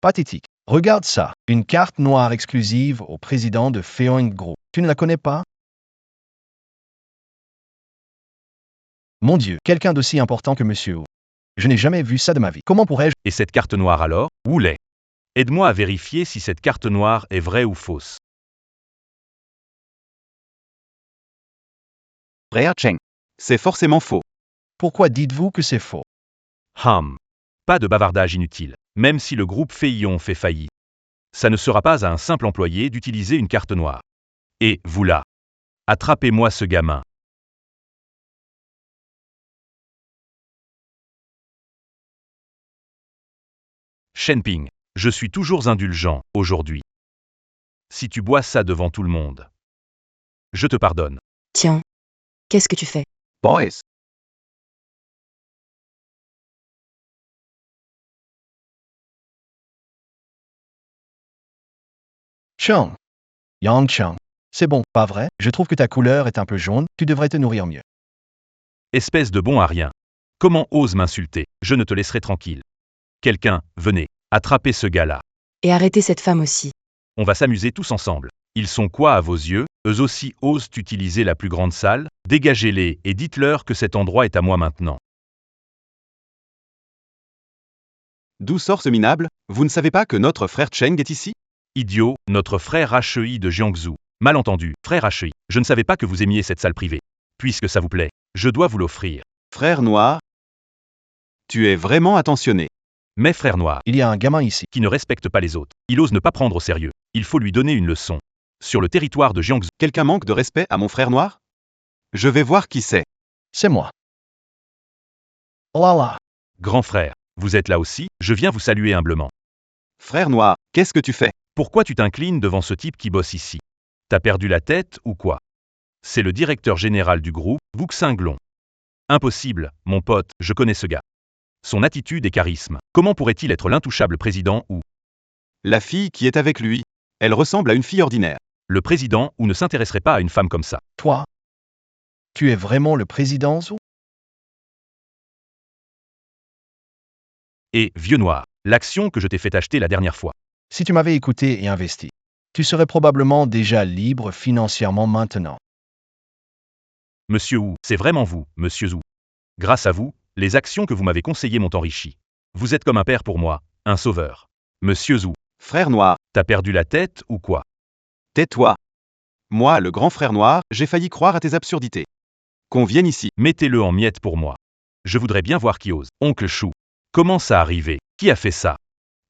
Pathétique. Regarde ça. Une carte noire exclusive au président de Feong Group. Tu ne la connais pas? Mon Dieu, quelqu'un d'aussi important que Monsieur Wu. Je n'ai jamais vu ça de ma vie. Comment pourrais-je? Et cette carte noire alors? Où l'est? Aide-moi à vérifier si cette carte noire est vraie ou fausse. Rea Cheng. C'est forcément faux. Pourquoi dites-vous que c'est faux? Pas de bavardage inutile. Même si le groupe Feion fait faillite. Ça ne sera pas à un simple employé d'utiliser une carte noire. Et, vous là. Attrapez-moi ce gamin. Shenping. Je suis toujours indulgent, aujourd'hui. Si tu bois ça devant tout le monde. Je te pardonne. Tiens, qu'est-ce que tu fais? Boys. Chang. Yang Chang. C'est bon, pas vrai? Je trouve que ta couleur est un peu jaune, tu devrais te nourrir mieux. Espèce de bon à rien. Comment oses m'insulter? Je ne te laisserai tranquille. Quelqu'un, venez, attrapez ce gars-là. Et arrêtez cette femme aussi. On va s'amuser tous ensemble. Ils sont quoi à vos yeux? Eux aussi osent utiliser la plus grande salle? Dégagez-les et dites-leur que cet endroit est à moi maintenant. D'où sort ce minable? Vous ne savez pas que notre frère Cheng est ici? Idiot, notre frère HEI de Jiangsu. Malentendu, frère HEI, je ne savais pas que vous aimiez cette salle privée. Puisque ça vous plaît, je dois vous l'offrir. Frère noir. Tu es vraiment attentionné. Mais frère noir, Il y a un gamin ici. qui ne respecte pas les autres, il ose ne pas prendre au sérieux. Il faut lui donner une leçon. Sur le territoire de Jiangsu, Quelqu'un manque de respect à mon frère noir? Je vais voir qui c'est. C'est moi. Oh là là. grand frère, vous êtes là aussi, je viens vous saluer humblement. Frère noir, qu'est-ce que tu fais? Pourquoi tu t'inclines devant ce type qui bosse ici? T'as perdu la tête ou quoi? C'est le directeur général du groupe, Wuxinglong. Impossible, mon pote, je connais ce gars. Son attitude et charisme, comment pourrait-il être l'intouchable président ou La fille qui est avec lui, elle ressemble à une fille ordinaire. le président ou ne s'intéresserait pas à une femme comme ça? Toi? Tu es vraiment le président Zhou? Et, vieux noir, l'action que je t'ai fait acheter la dernière fois. Si tu m'avais écouté et investi, tu serais probablement déjà libre financièrement maintenant. Monsieur Wu, c'est vraiment vous, monsieur Zhou. Grâce à vous, les actions que vous m'avez conseillées m'ont enrichi. Vous êtes comme un père pour moi, un sauveur. Monsieur Zhou, Frère noir, t'as perdu la tête ou quoi? tais-toi. Moi, le grand frère noir, j'ai failli croire à tes absurdités. Qu'on vienne ici. Mettez-le en miettes pour moi. Je voudrais bien voir qui ose. Oncle Chou. Comment ça arrivé? Qui a fait ça?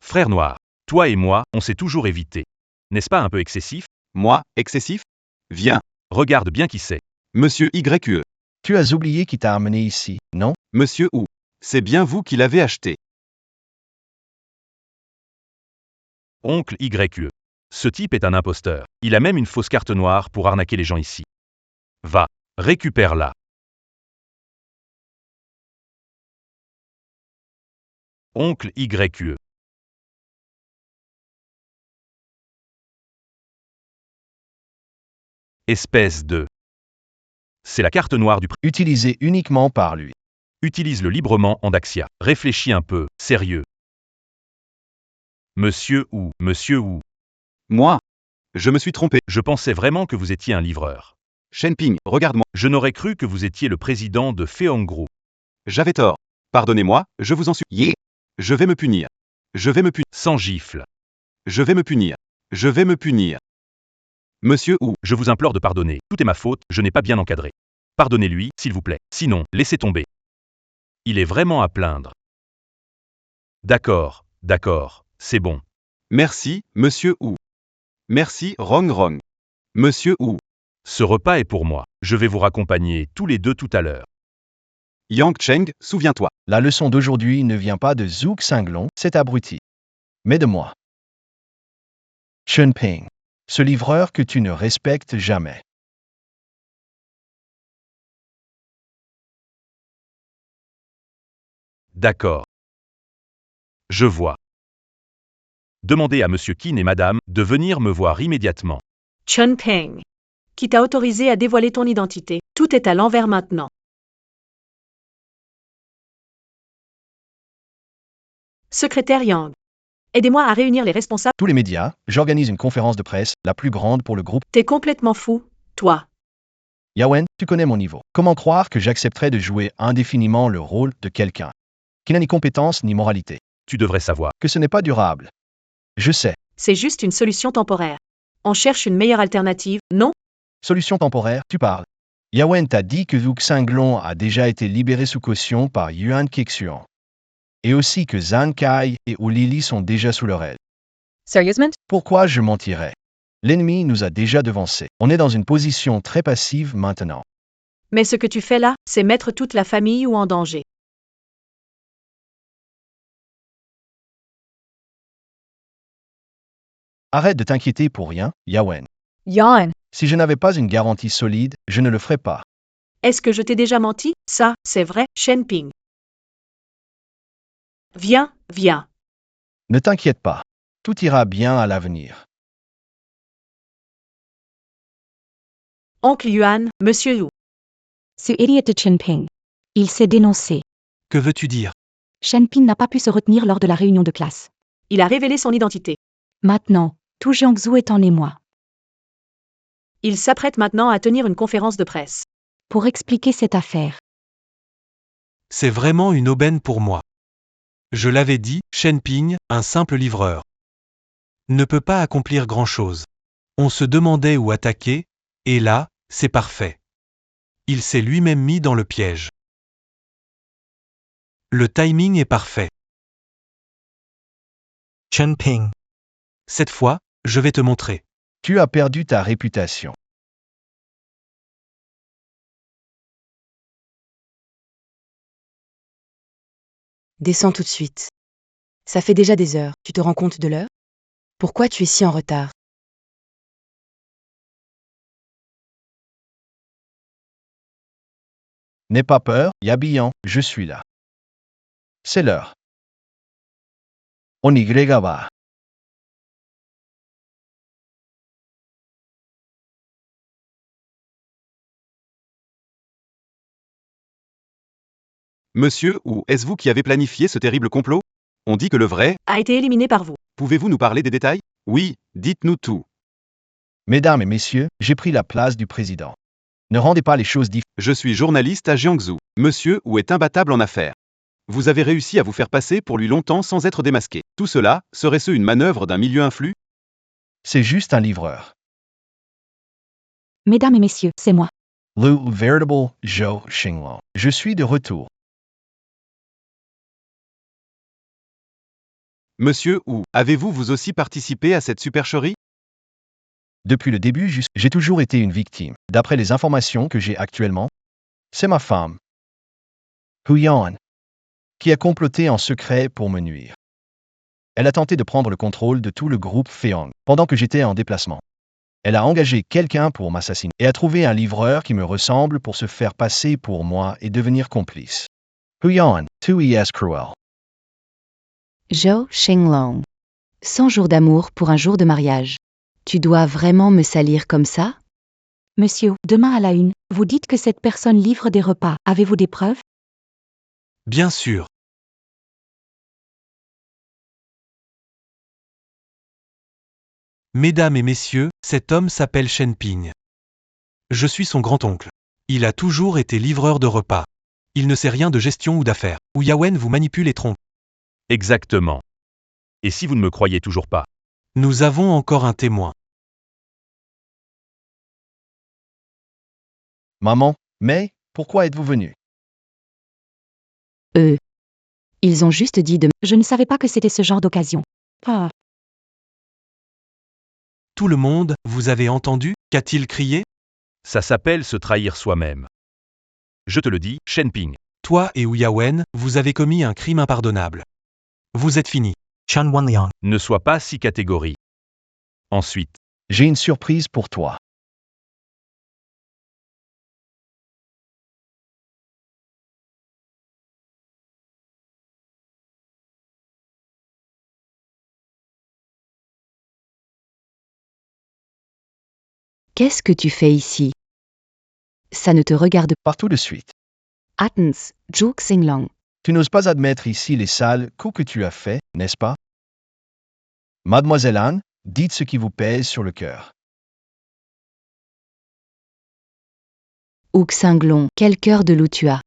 Frère noir, toi et moi, on s'est toujours évité. N'est-ce pas un peu excessif? Moi, excessif? Viens. Regarde bien qui c'est. Monsieur YQE. Tu as oublié qui t'a amené ici, non? Monsieur Wu. C'est bien vous qui l'avez acheté. Oncle YQE. Ce type est un imposteur. Il a même une fausse carte noire pour arnaquer les gens ici. Va, récupère-la. Oncle YE. Espèce de... C'est la carte noire du Utilisée uniquement par lui. Utilise-le librement en Daxia. Réfléchis un peu, sérieux. Monsieur ou... Moi. Je me suis trompé. Je pensais vraiment que vous étiez un livreur. Shenping, regarde-moi. Je n'aurais cru que vous étiez le président de Feong Group. J'avais tort. Pardonnez-moi, je vous en supplie. Je vais me punir. Je vais me punir. Sans gifle. Je vais me punir. Je vais me punir. Monsieur Wu. Je vous implore de pardonner. Tout est ma faute, je n'ai pas bien encadré. Pardonnez-lui, s'il vous plaît. Sinon, laissez tomber. Il est vraiment à plaindre. D'accord, c'est bon. Merci, Monsieur Wu. Merci, Rong Rong. Monsieur Wu. Ce repas est pour moi. Je vais vous raccompagner tous les deux tout à l'heure. Yang Cheng, souviens-toi. La leçon d'aujourd'hui ne vient pas de Zhou Xinglong, cet abruti, mais de moi. Shenping, ce livreur que tu ne respectes jamais. D'accord. Je vois. Demandez à Monsieur Qin et Madame de venir me voir immédiatement. Shenping. Qui t'a autorisé à dévoiler ton identité. Tout est à l'envers maintenant. Secrétaire Yang. Aidez-moi à réunir les responsables. Tous les médias, j'organise une conférence de presse, la plus grande pour le groupe. T'es complètement fou, toi. Yawen, tu connais mon niveau. Comment croire que j'accepterais de jouer indéfiniment le rôle de quelqu'un qui n'a ni compétence ni moralité? Tu devrais savoir. Que ce n'est pas durable. Je sais. C'est juste une solution temporaire. On cherche une meilleure alternative, non? Solution temporaire, tu parles. Yawen t'a dit que Zhou Xinglong a déjà été libéré sous caution par Yuan Kexuan. Et aussi que Zhang Kai et Olili sont déjà sous leur aile. Sérieusement? Pourquoi je mentirais? L'ennemi nous a déjà devancés. On est dans une position très passive maintenant. Mais ce que tu fais là, c'est mettre toute la famille ou en danger. Arrête de t'inquiéter pour rien, Yawen. Yawn. Si je n'avais pas une garantie solide, je ne le ferais pas. Est-ce que je t'ai déjà menti? Ça, c'est vrai, Shenping. Viens. Ne t'inquiète pas. Tout ira bien à l'avenir. Oncle Yuan, Monsieur Wu. Ce idiot de Shenping. Il s'est dénoncé. Que veux-tu dire? Shenping n'a pas pu se retenir lors de la réunion de classe. Il a révélé son identité. Maintenant, tout Jiangsu est en émoi. Il s'apprête maintenant à tenir une conférence de presse. Pour expliquer cette affaire. C'est vraiment une aubaine pour moi. Je l'avais dit, Shenping, un simple livreur, ne peut pas accomplir grand-chose. On se demandait où attaquer, et là, c'est parfait. Il s'est lui-même mis dans le piège. Le timing est parfait. Shenping. Cette fois, je vais te montrer. Tu as perdu ta réputation. Descends tout de suite. Ça fait déjà des heures, tu te rends compte de l'heure? Pourquoi tu es si en retard? N'aie pas peur, Yabian, je suis là. C'est l'heure. On y va. Monsieur Wu, est-ce vous qui avez planifié ce terrible complot? On dit que le vrai... A été éliminé par vous. Pouvez-vous nous parler des détails? Oui, dites-nous tout. Mesdames et messieurs, j'ai pris la place du président. Ne rendez pas les choses difficiles. Je suis journaliste à Jiangsu. Monsieur Wu est imbattable en affaires. Vous avez réussi à vous faire passer pour lui longtemps sans être démasqué. Tout cela, serait-ce une manœuvre d'un milieu influ? C'est juste un livreur. Mesdames et messieurs, c'est moi. Le véritable Zhou Xinglong. Je suis de retour. Monsieur Wu, avez-vous vous aussi participé à cette supercherie? Depuis le début, j'ai toujours été une victime. D'après les informations que j'ai actuellement, c'est ma femme, Huyan, qui a comploté en secret pour me nuire. Elle a tenté de prendre le contrôle de tout le groupe Feong pendant que j'étais en déplacement. Elle a engagé quelqu'un pour m'assassiner et a trouvé un livreur qui me ressemble pour se faire passer pour moi et devenir complice. Huyan, tu es cruel. Zhou Shenglong. 100 jours d'amour pour un jour de mariage. Tu dois vraiment me salir comme ça? Monsieur, demain à la une, vous dites que cette personne livre des repas. Avez-vous des preuves? Bien sûr. Mesdames et messieurs, cet homme s'appelle Shen Ping. Je suis son grand-oncle. Il a toujours été livreur de repas. Il ne sait rien de gestion ou d'affaires. Ou Yawen vous manipule et trompe. Exactement. Et si vous ne me croyez toujours pas? Nous avons encore un témoin. Maman, mais pourquoi êtes-vous venu? Ils ont juste dit de... Je ne savais pas que c'était ce genre d'occasion. Ah. Tout le monde, vous avez entendu? Qu'a-t-il crié? Ça s'appelle se trahir soi-même. Je te le dis, Shen Ping. Toi et Wu Yawen, vous avez commis un crime impardonnable. Vous êtes finis. Chen Wenliang. Ne sois pas si catégorique. Ensuite, J'ai une surprise pour toi. Qu'est-ce que tu fais ici? Ça ne te regarde Par tout de suite. pas. Attends, Zhou Xinglang. Tu n'oses pas admettre ici les sales coups que tu as faits, n'est-ce pas? Mademoiselle Anne, dites ce qui vous pèse sur le cœur. Wu Xinglong, quel cœur de loup tu as.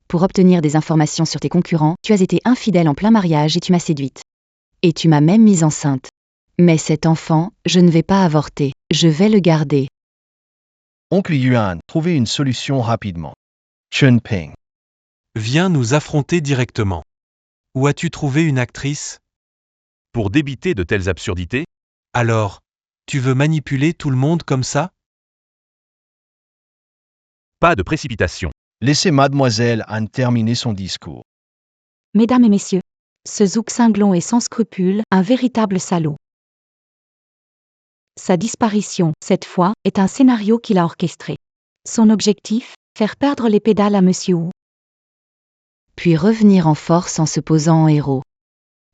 Pour obtenir des informations sur tes concurrents, tu as été infidèle en plein mariage et tu m'as séduite. Et tu m'as même mise enceinte. Mais cet enfant, je ne vais pas avorter, je vais le garder. Oncle Yuan, trouvez une solution rapidement. Chen Ping. Viens nous affronter directement. Où as-tu trouvé une actrice? pour débiter de telles absurdités? Alors, tu veux manipuler tout le monde comme ça? Pas de précipitation. Laissez Mademoiselle Anne terminer son discours. Mesdames et messieurs, ce Zhou Xinglong est sans scrupule, un véritable salaud. Sa disparition, cette fois, est un scénario qu'il a orchestré. Son objectif, faire perdre les pédales à Monsieur Wu. Puis revenir en force en se posant en héros.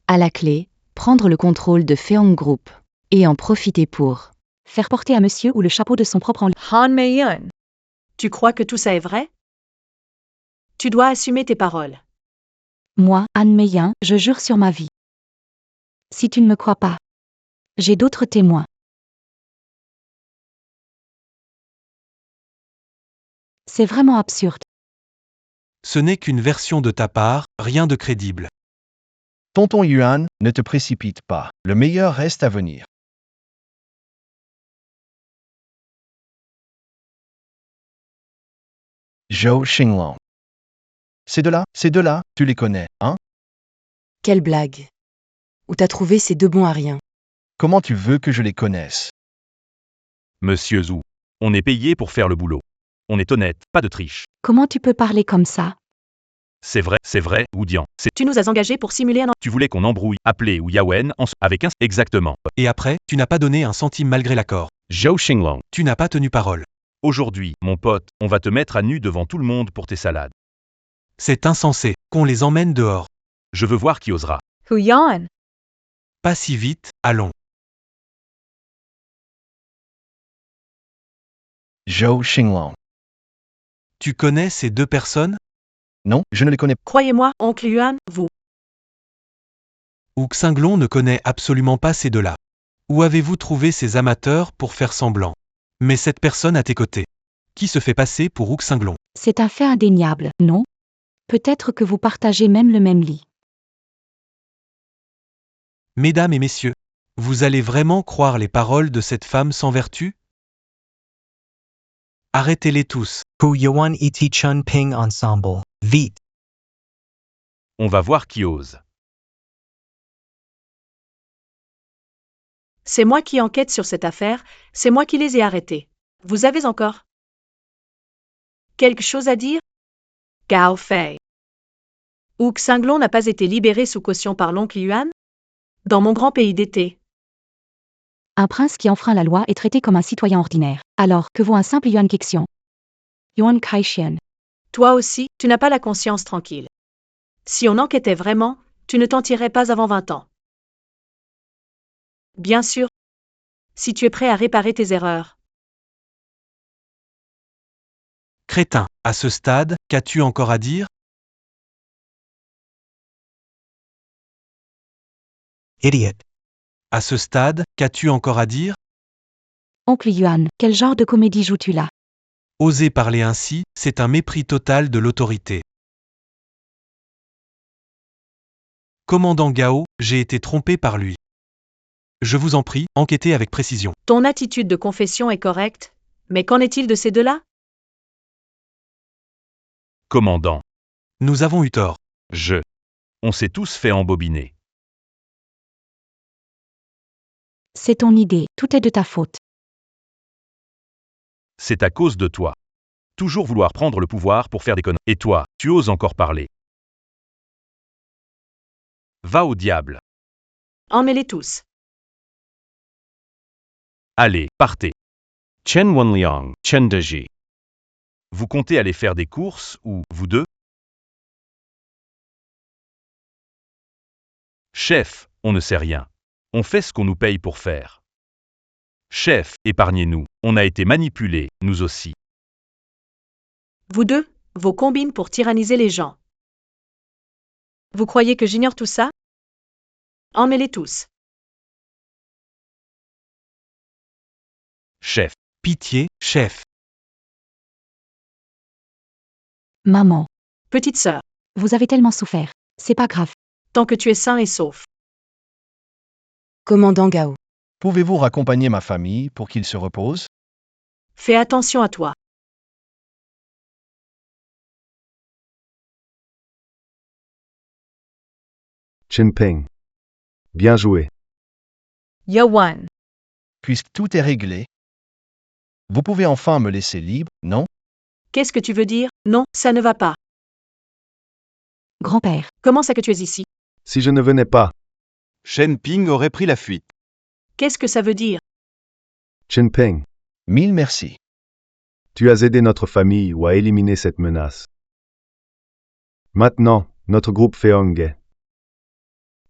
À la clé, prendre le contrôle de Feong Group. Et en profiter pour faire porter à Monsieur Wu le chapeau de son propre Han Mei-yun. Tu crois que tout ça est vrai? Tu dois assumer tes paroles. Moi, Anne Mei-yun, je jure sur ma vie. Si tu ne me crois pas, j'ai d'autres témoins. C'est vraiment absurde. Ce n'est qu'une version de ta part, rien de crédible. Tonton Yuan, ne te précipite pas. Le meilleur reste à venir. Zhou Xinglang. Ces deux-là, tu les connais, hein? Quelle blague. Où t'as trouvé ces deux bons à rien? Comment tu veux que je les connaisse? Monsieur Zhou, on est payé pour faire le boulot. On est honnête, pas de triche. Comment tu peux parler comme ça? C'est vrai, Wudian. Tu nous as engagés pour simuler un... Tu voulais qu'on embrouille, appeler ou Yawen avec un... Exactement. Et après, tu n'as pas donné un centime malgré l'accord. Zhou Xinglang. Tu n'as pas tenu parole. Aujourd'hui, mon pote, on va te mettre à nu devant tout le monde pour tes salades. C'est insensé, qu'on les emmène dehors. Je veux voir qui osera. Huyan. Pas si vite, allons. Zhou Xinglang. Tu connais ces deux personnes? Non, je ne les connais pas. Croyez-moi, oncle Yuan, vous. Wu Xinglong ne connaît absolument pas ces deux-là. Où avez-vous trouvé ces amateurs pour faire semblant? Mais cette personne à tes côtés. Qui se fait passer pour Wu Xinglong? C'est un fait indéniable, non? Peut-être que vous partagez même le même lit. Mesdames et messieurs, vous allez vraiment croire les paroles de cette femme sans vertu? Arrêtez-les tous. Hu Yuan et Chun Ping Ensemble. Vite. On va voir qui ose. C'est moi qui enquête sur cette affaire, c'est moi qui les ai arrêtés. Vous avez encore quelque chose à dire? Gao Fei. Wu Xinglong n'a pas été libéré sous caution par l'oncle Yuan? Dans mon grand pays d'été. Un prince qui enfreint la loi est traité comme un citoyen ordinaire. Alors, que vaut un simple Yuan Kexian? Yuan Kaixian. Toi aussi, tu n'as pas la conscience tranquille. Si on enquêtait vraiment, tu ne t'en tirerais pas avant 20 ans. Bien sûr. Si tu es prêt à réparer tes erreurs. Crétin, à ce stade, qu'as-tu encore à dire? Idiot. À ce stade, qu'as-tu encore à dire? Oncle Yuan, quel genre de comédie joues-tu là? Oser parler ainsi, c'est un mépris total de l'autorité. Commandant Gao, j'ai été trompé par lui. Je vous en prie, enquêtez avec précision. Ton attitude de confession est correcte, mais qu'en est-il de ces deux-là? Commandant. Nous avons eu tort. On s'est tous fait embobiner. C'est ton idée, tout est de ta faute. C'est à cause de toi. Toujours vouloir prendre le pouvoir pour faire des conneries. Et toi, tu oses encore parler. Va au diable. Emmêlez tous. Allez, partez. Chen Wenliang, Chen Deji. Vous comptez aller faire des courses ou, vous deux? Chef, on ne sait rien. On fait ce qu'on nous paye pour faire. Chef, épargnez-nous. On a été manipulés, nous aussi. Vous deux, vos combines pour tyranniser les gens. Vous croyez que j'ignore tout ça? Emmêlez tous. Chef. Pitié, chef. Maman, Petite sœur, vous avez tellement souffert. C'est pas grave. tant que tu es sain et sauf. Commandant Gao. Pouvez-vous raccompagner ma famille pour qu'ils se reposent? Fais attention à toi. Chen Ping. Bien joué. Yuan. Puisque tout est réglé, vous pouvez enfin me laisser libre, non? Qu'est-ce que tu veux dire? Non, ça ne va pas. Grand-père, Comment ça que tu es ici? Si je ne venais pas, Shen Ping aurait pris la fuite. Qu'est-ce que ça veut dire? Chen Ping, Mille merci. tu as aidé notre famille ou à éliminer cette menace. Maintenant, notre groupe Feongue.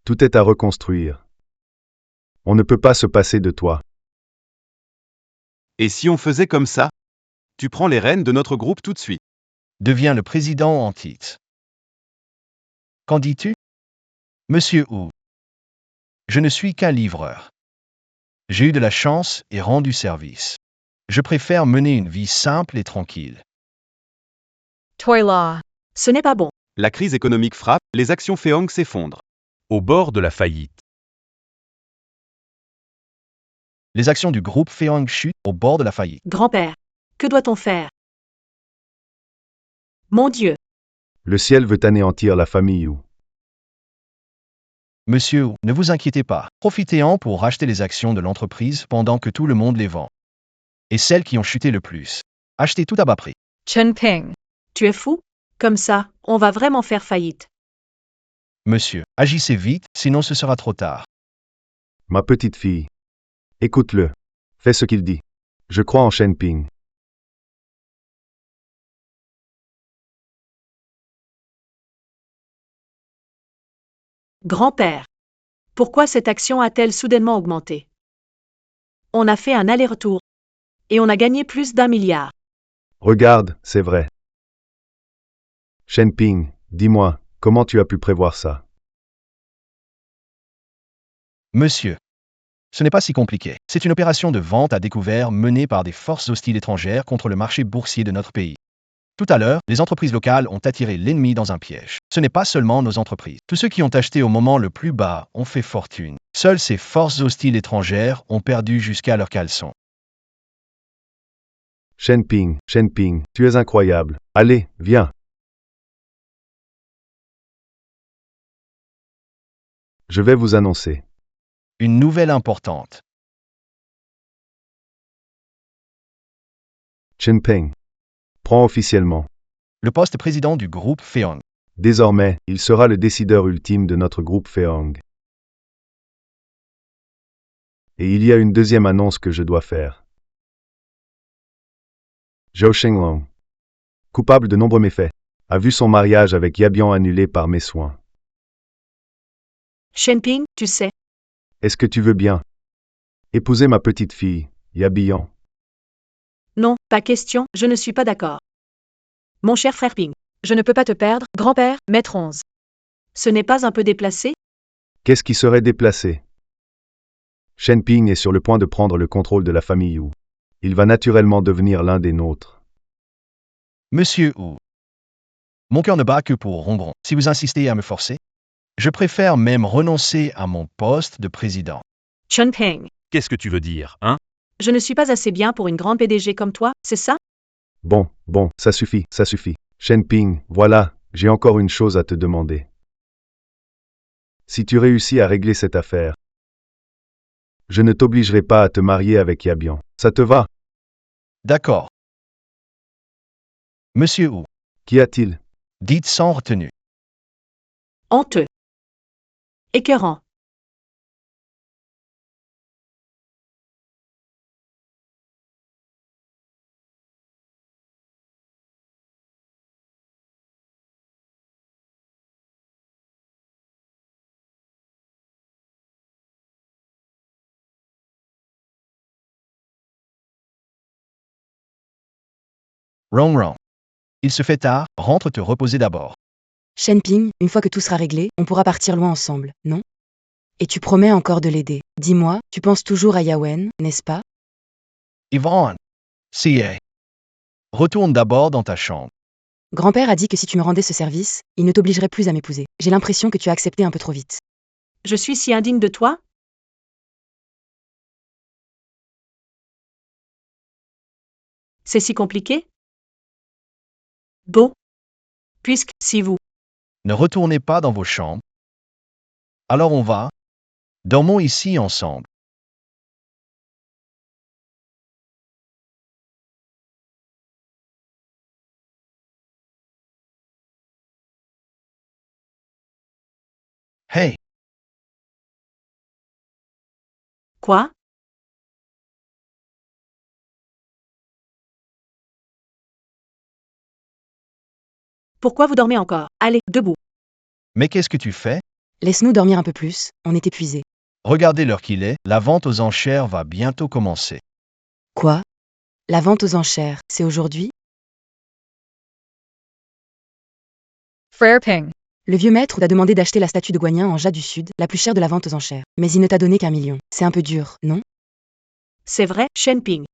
Tout est à reconstruire. On ne peut pas se passer de toi. Et si on faisait comme ça? Tu prends les rênes de notre groupe tout de suite. Deviens le président en titre. Qu'en dis-tu? Monsieur Wu. Je ne suis qu'un livreur. J'ai eu de la chance et rendu service. Je préfère mener une vie simple et tranquille. Toy Law. Ce n'est pas bon. La crise économique frappe, les actions Feong s'effondrent. Au bord de la faillite. Les actions du groupe Feong chutent au bord de la faillite. Grand-père, que doit-on faire? Mon Dieu, Le ciel veut anéantir la famille Wu. Monsieur Wu, ne vous inquiétez pas. Profitez-en pour racheter les actions de l'entreprise pendant que tout le monde les vend. Et celles qui ont chuté le plus. Achetez tout à bas prix. Chen Ping. tu es fou? Comme ça, on va vraiment faire faillite. Monsieur, agissez vite, sinon ce sera trop tard. Ma petite fille. Écoute-le. Fais ce qu'il dit. Je crois en Shen Ping. Grand-père, pourquoi cette action a-t-elle soudainement augmenté? On a fait un aller-retour. Et on a gagné plus d'1 milliard. Regarde, c'est vrai. Shen Ping, dis-moi, comment tu as pu prévoir ça? Monsieur, ce n'est pas si compliqué. C'est une opération de vente à découvert menée par des forces hostiles étrangères contre le marché boursier de notre pays. Tout à l'heure, les entreprises locales ont attiré l'ennemi dans un piège. Ce n'est pas seulement nos entreprises. Tous ceux qui ont acheté au moment le plus bas ont fait fortune. Seules ces forces hostiles étrangères ont perdu jusqu'à leurs caleçons. Shen Ping, tu es incroyable. Allez, viens. Je vais vous annoncer. Une nouvelle importante. Chen Ping prend officiellement. Le poste président du groupe Feong. Désormais, il sera le décideur ultime de notre groupe Feong. Et il y a une deuxième annonce que je dois faire. Zhou Shenglong, coupable de nombreux méfaits, a vu son mariage avec Yabian annulé par mes soins. Shenping, tu sais. Est-ce que tu veux bien épouser ma petite fille, Yabian? Non, pas question, je ne suis pas d'accord. Mon cher frère Ping, je ne peux pas te perdre, grand-père, maître 11. Ce n'est pas un peu déplacé? Qu'est-ce qui serait déplacé? Shen Ping est sur le point de prendre le contrôle de la famille Wu. Il va naturellement devenir l'un des nôtres. Monsieur Wu, mon cœur ne bat que pour Rongron. Si vous insistez à me forcer, je préfère même renoncer à mon poste de président. Shenping, Qu'est-ce que tu veux dire, hein? je ne suis pas assez bien pour une grande PDG comme toi, c'est ça? Bon, ça suffit, ça suffit. Shen Ping, voilà, j'ai encore une chose à te demander. Si tu réussis à régler cette affaire, je ne t'obligerai pas à te marier avec Yabian. Ça te va? D'accord. Monsieur Wu, Qu'y a-t-il? dites sans retenue. Honteux. Écœurant. Rong. Il se fait tard, rentre te reposer d'abord. Shenping, une fois que tout sera réglé, on pourra partir loin ensemble, non? Et tu promets encore de l'aider. Dis-moi, tu penses toujours à Yawen, n'est-ce pas? Yvonne, CA. Retourne d'abord dans ta chambre. Grand-père a dit que si tu me rendais ce service, il ne t'obligerait plus à m'épouser. J'ai l'impression que tu as accepté un peu trop vite. Je suis si indigne de toi? C'est si compliqué? Bon. Puisque, si vous... Ne retournez pas dans vos chambres. Alors on va. Dormons ici ensemble. Hey, Quoi? Pourquoi vous dormez encore? Allez, debout. mais qu'est-ce que tu fais? Laisse-nous dormir un peu plus, on est épuisés. Regardez l'heure qu'il est, la vente aux enchères va bientôt commencer. Quoi? La vente aux enchères, c'est aujourd'hui? Frère Ping. Le vieux maître t'a demandé d'acheter la statue de Guanyin en jade du Sud, la plus chère de la vente aux enchères. Mais il ne t'a donné qu'1 million. C'est un peu dur, non? C'est vrai, Shenping.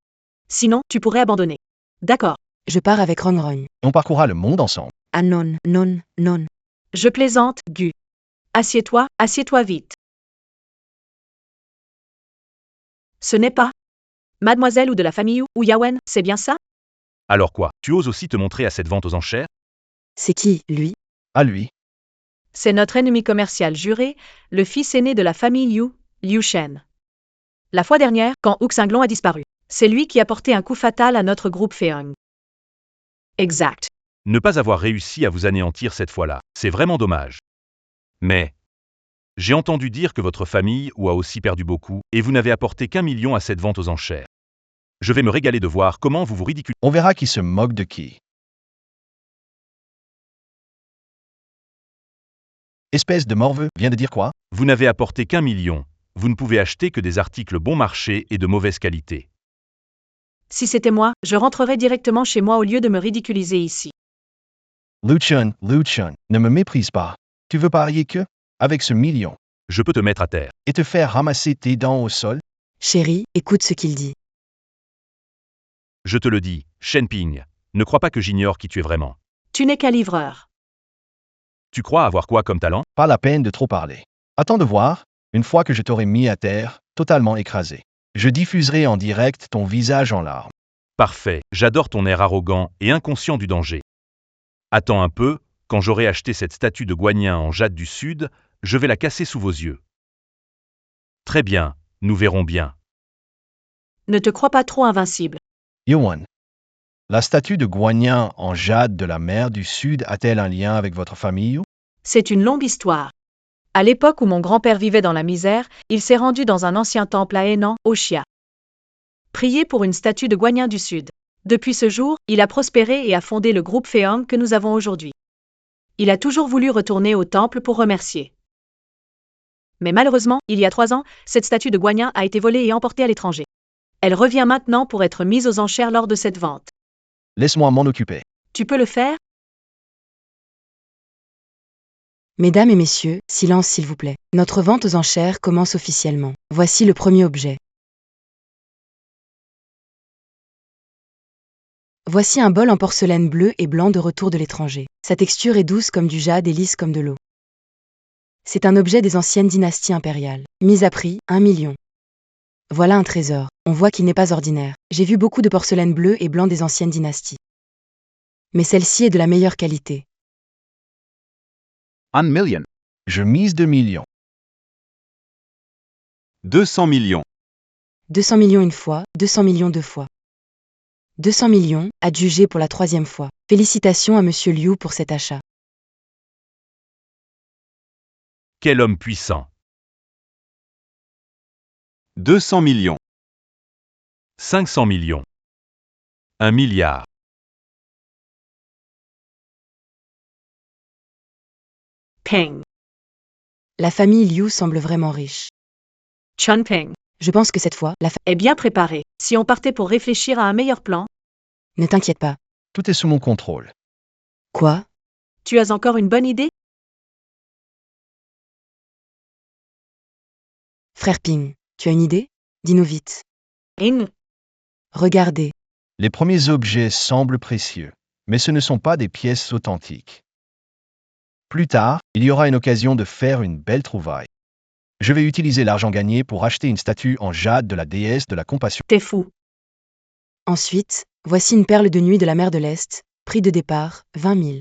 Sinon, tu pourrais abandonner. D'accord. Je pars avec Rongrogne. On parcourra le monde ensemble. Ah non. Je plaisante, Gu. Assieds-toi vite. Ce n'est pas Mademoiselle ou de la famille ou Yawen, c'est bien ça? Alors quoi? Tu oses aussi te montrer à cette vente aux enchères? C'est qui, lui? À lui. C'est notre ennemi commercial juré, le fils aîné de la famille Liu Shen. La fois dernière, quand Xinglong a disparu, c'est lui qui a porté un coup fatal à notre groupe Feong. Exact. Ne pas avoir réussi à vous anéantir cette fois-là, c'est vraiment dommage. Mais j'ai entendu dire que votre famille a aussi perdu beaucoup, et vous n'avez apporté qu'1 million à cette vente aux enchères. Je vais me régaler de voir comment vous vous ridiculisez. On verra qui se moque de qui. Espèce de morveux, vient de dire quoi? Vous n'avez apporté qu'1 million. Vous ne pouvez acheter que des articles bon marché et de mauvaise qualité. Si c'était moi, je rentrerais directement chez moi au lieu de me ridiculiser ici. Luchan, ne me méprise pas. Tu veux parier que, avec ce million, Je peux te mettre à terre. et te faire ramasser tes dents au sol? Chérie, écoute ce qu'il dit. Je te le dis, Shenping, ne crois pas que j'ignore qui tu es vraiment. Tu n'es qu'un livreur. Tu crois avoir quoi comme talent? Pas la peine de trop parler. Attends de voir, une fois que je t'aurai mis à terre, totalement écrasé. Je diffuserai en direct ton visage en larmes. Parfait, j'adore ton air arrogant et inconscient du danger. Attends un peu, quand j'aurai acheté cette statue de Guanyin en jade du Sud, je vais la casser sous vos yeux. Très bien, nous verrons bien. Ne te crois pas trop invincible. Yuan, la statue de Guanyin en jade de la mer du Sud a-t-elle un lien avec votre famille? C'est une longue histoire. À l'époque où mon grand-père vivait dans la misère, il s'est rendu dans un ancien temple à Henan, au Chia. Prier pour une statue de Guanyin du Sud. Depuis ce jour, il a prospéré et a fondé le groupe Féong que nous avons aujourd'hui. Il a toujours voulu retourner au temple pour remercier. Mais malheureusement, il y a 3 ans, cette statue de Guanyin a été volée et emportée à l'étranger. Elle revient maintenant pour être mise aux enchères lors de cette vente. Laisse-moi m'en occuper. Tu peux le faire? Mesdames et messieurs, silence s'il vous plaît. Notre vente aux enchères commence officiellement. Voici le premier objet. Voici un bol en porcelaine bleue et blanc de retour de l'étranger. Sa texture est douce comme du jade et lisse comme de l'eau. C'est un objet des anciennes dynasties impériales. Mise à prix, 1 million. Voilà un trésor. On voit qu'il n'est pas ordinaire. J'ai vu beaucoup de porcelaine bleue et blanc des anciennes dynasties. Mais celle-ci est de la meilleure qualité. 1 million. Je mise 2 millions. 200 millions. 200 millions une fois, 200 millions deux fois. 200 millions, adjugé pour la 3e fois. Félicitations à Monsieur Liu pour cet achat. Quel homme puissant. 200 millions. 500 millions. 1 milliard. Peng. La famille Liu semble vraiment riche. Chun Peng. Je pense que cette fois, Est bien préparée. Si on partait pour réfléchir à un meilleur plan, Ne t'inquiète pas. Tout est sous mon contrôle. Quoi? tu as encore une bonne idée? Frère Ping, tu as une idée? Dis-nous vite. Ing. Regardez. Les premiers objets semblent précieux, mais ce ne sont pas des pièces authentiques. Plus tard, il y aura une occasion de faire une belle trouvaille. Je vais utiliser l'argent gagné pour acheter une statue en jade de la déesse de la compassion. T'es fou. Ensuite, voici une perle de nuit de la mer de l'Est, prix de départ, 20 000.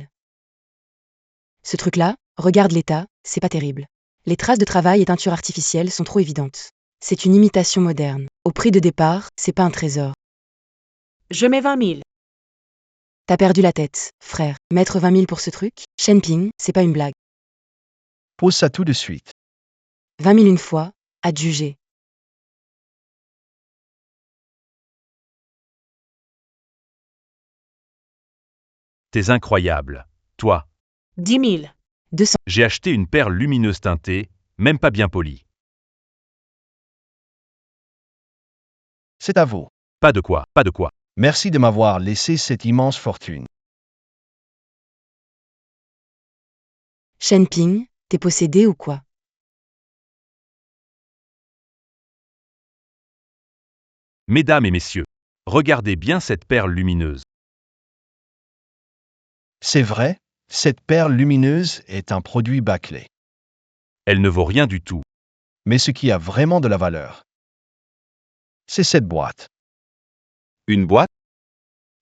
Ce truc-là, regarde l'état, c'est pas terrible. Les traces de travail et teinture artificielle sont trop évidentes. C'est une imitation moderne. Au prix de départ, c'est pas un trésor. Je mets 20 000. T'as perdu la tête, frère. Mettre 20 000 pour ce truc? Shen Ping, c'est pas une blague. Pose ça tout de suite. 20 000 une fois, adjugé. T'es incroyable. Toi. 10 000. 200. J'ai acheté une perle lumineuse teintée, même pas bien polie. C'est à vous. Pas de quoi, pas de quoi. Merci de m'avoir laissé cette immense fortune. Shen Ping, t'es possédé ou quoi? Mesdames et messieurs, regardez bien cette perle lumineuse. C'est vrai, cette perle lumineuse est un produit bâclé. Elle ne vaut rien du tout. Mais ce qui a vraiment de la valeur, c'est cette boîte. Une boîte?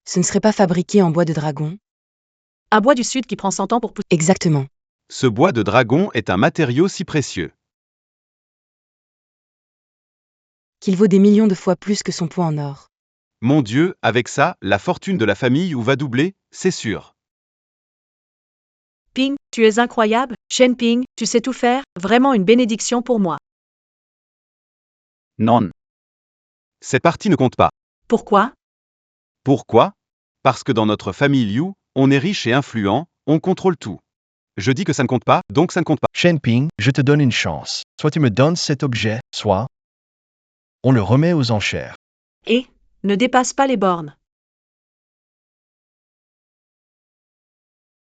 Ce ne serait pas fabriqué en bois de dragon? Un bois du sud qui prend 100 ans pour pousser. Exactement. Ce bois de dragon est un matériau si précieux. Qu'il vaut des millions de fois plus que son poids en or. Mon Dieu, avec ça, la fortune de la famille ou va doubler, c'est sûr. Ping, tu es incroyable. Shen Ping, tu sais tout faire. Vraiment une bénédiction pour moi. Non. Cette partie ne compte pas. Pourquoi? Pourquoi? Parce que dans notre famille Liu, on est riche et influent, on contrôle tout. Je dis que ça ne compte pas, donc ça ne compte pas. Shen Ping, je te donne une chance. Soit tu me donnes cet objet, soit on le remet aux enchères. Et ne dépasse pas les bornes.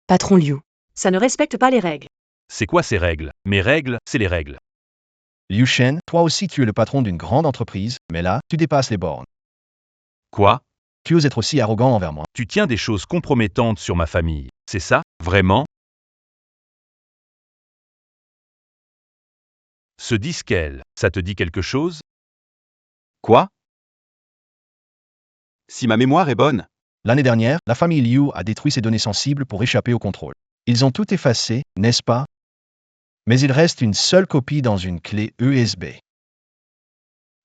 Patron Liu. Ça ne respecte pas les règles. C'est quoi ces règles? Mes règles, c'est les règles. Liu Shen, toi aussi tu es le patron d'une grande entreprise, mais là, tu dépasses les bornes. Quoi? Tu oses être aussi arrogant envers moi. Tu tiens des choses compromettantes sur ma famille, c'est ça? Vraiment? Ce disquel, ça te dit quelque chose? Quoi? Si ma mémoire est bonne. L'année dernière, la famille Liu a détruit ses données sensibles pour échapper au contrôle. Ils ont tout effacé, n'est-ce pas? Mais il reste une seule copie dans une clé USB.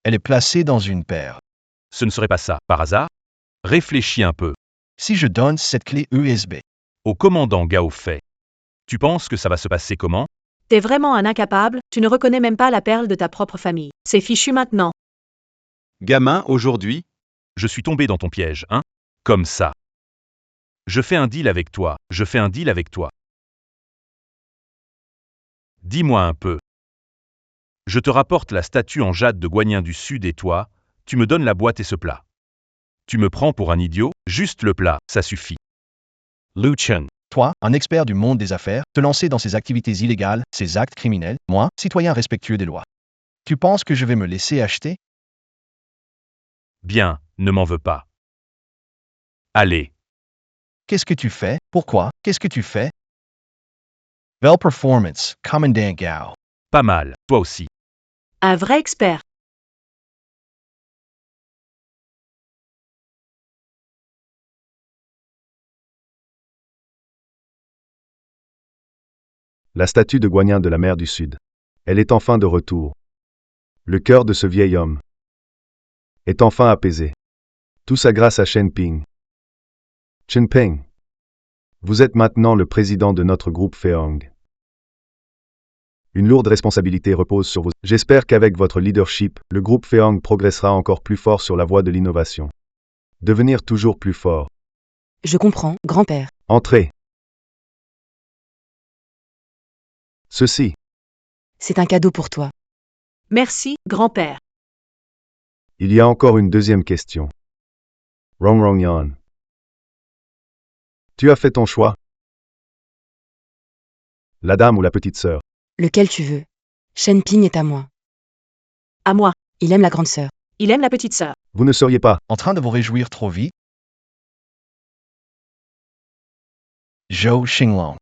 Elle est placée dans une paire. Ce ne serait pas ça, par hasard? Réfléchis un peu. Si je donne cette clé USB Au commandant Gao Fei. Tu penses que ça va se passer comment? T'es vraiment un incapable, tu ne reconnais même pas la perle de ta propre famille. C'est fichu maintenant. Gamin, aujourd'hui, Je suis tombé dans ton piège, hein? Comme ça. Je fais un deal avec toi, je fais un deal avec toi. Dis-moi un peu. Je te rapporte la statue en jade de Guanyin du Sud et toi, tu me donnes la boîte et ce plat. Tu me prends pour un idiot? Juste le plat, ça suffit. Lu Chen. Toi, un expert du monde des affaires, te lancer dans ces activités illégales, ces actes criminels, moi, citoyen respectueux des lois. Tu penses que je vais me laisser acheter? Bien, ne m'en veux pas. Allez. Qu'est-ce que tu fais? Pourquoi? Qu'est-ce que tu fais? Belle performance, commandant Gao. Pas mal, toi aussi. Un vrai expert. La statue de Guanyin de la mer du Sud. Elle est enfin de retour. Le cœur de ce vieil homme est enfin apaisé. Tout ça grâce à Shen Ping. Chen Ping. Vous êtes maintenant le président de notre groupe Feong. Une lourde responsabilité repose sur vous. J'espère qu'avec votre leadership, le groupe Feong progressera encore plus fort sur la voie de l'innovation. Devenir toujours plus fort. Je comprends, grand-père. Entrez. Ceci. C'est un cadeau pour toi. Merci, grand-père. Il y a encore une deuxième question. Rong Yan. Tu as fait ton choix? La dame ou la petite sœur? Lequel tu veux. Shen Ping est à moi. À moi. Il aime la grande sœur. Il aime la petite sœur. Vous ne seriez pas En train de vous réjouir trop vite? Zhou Xinglong.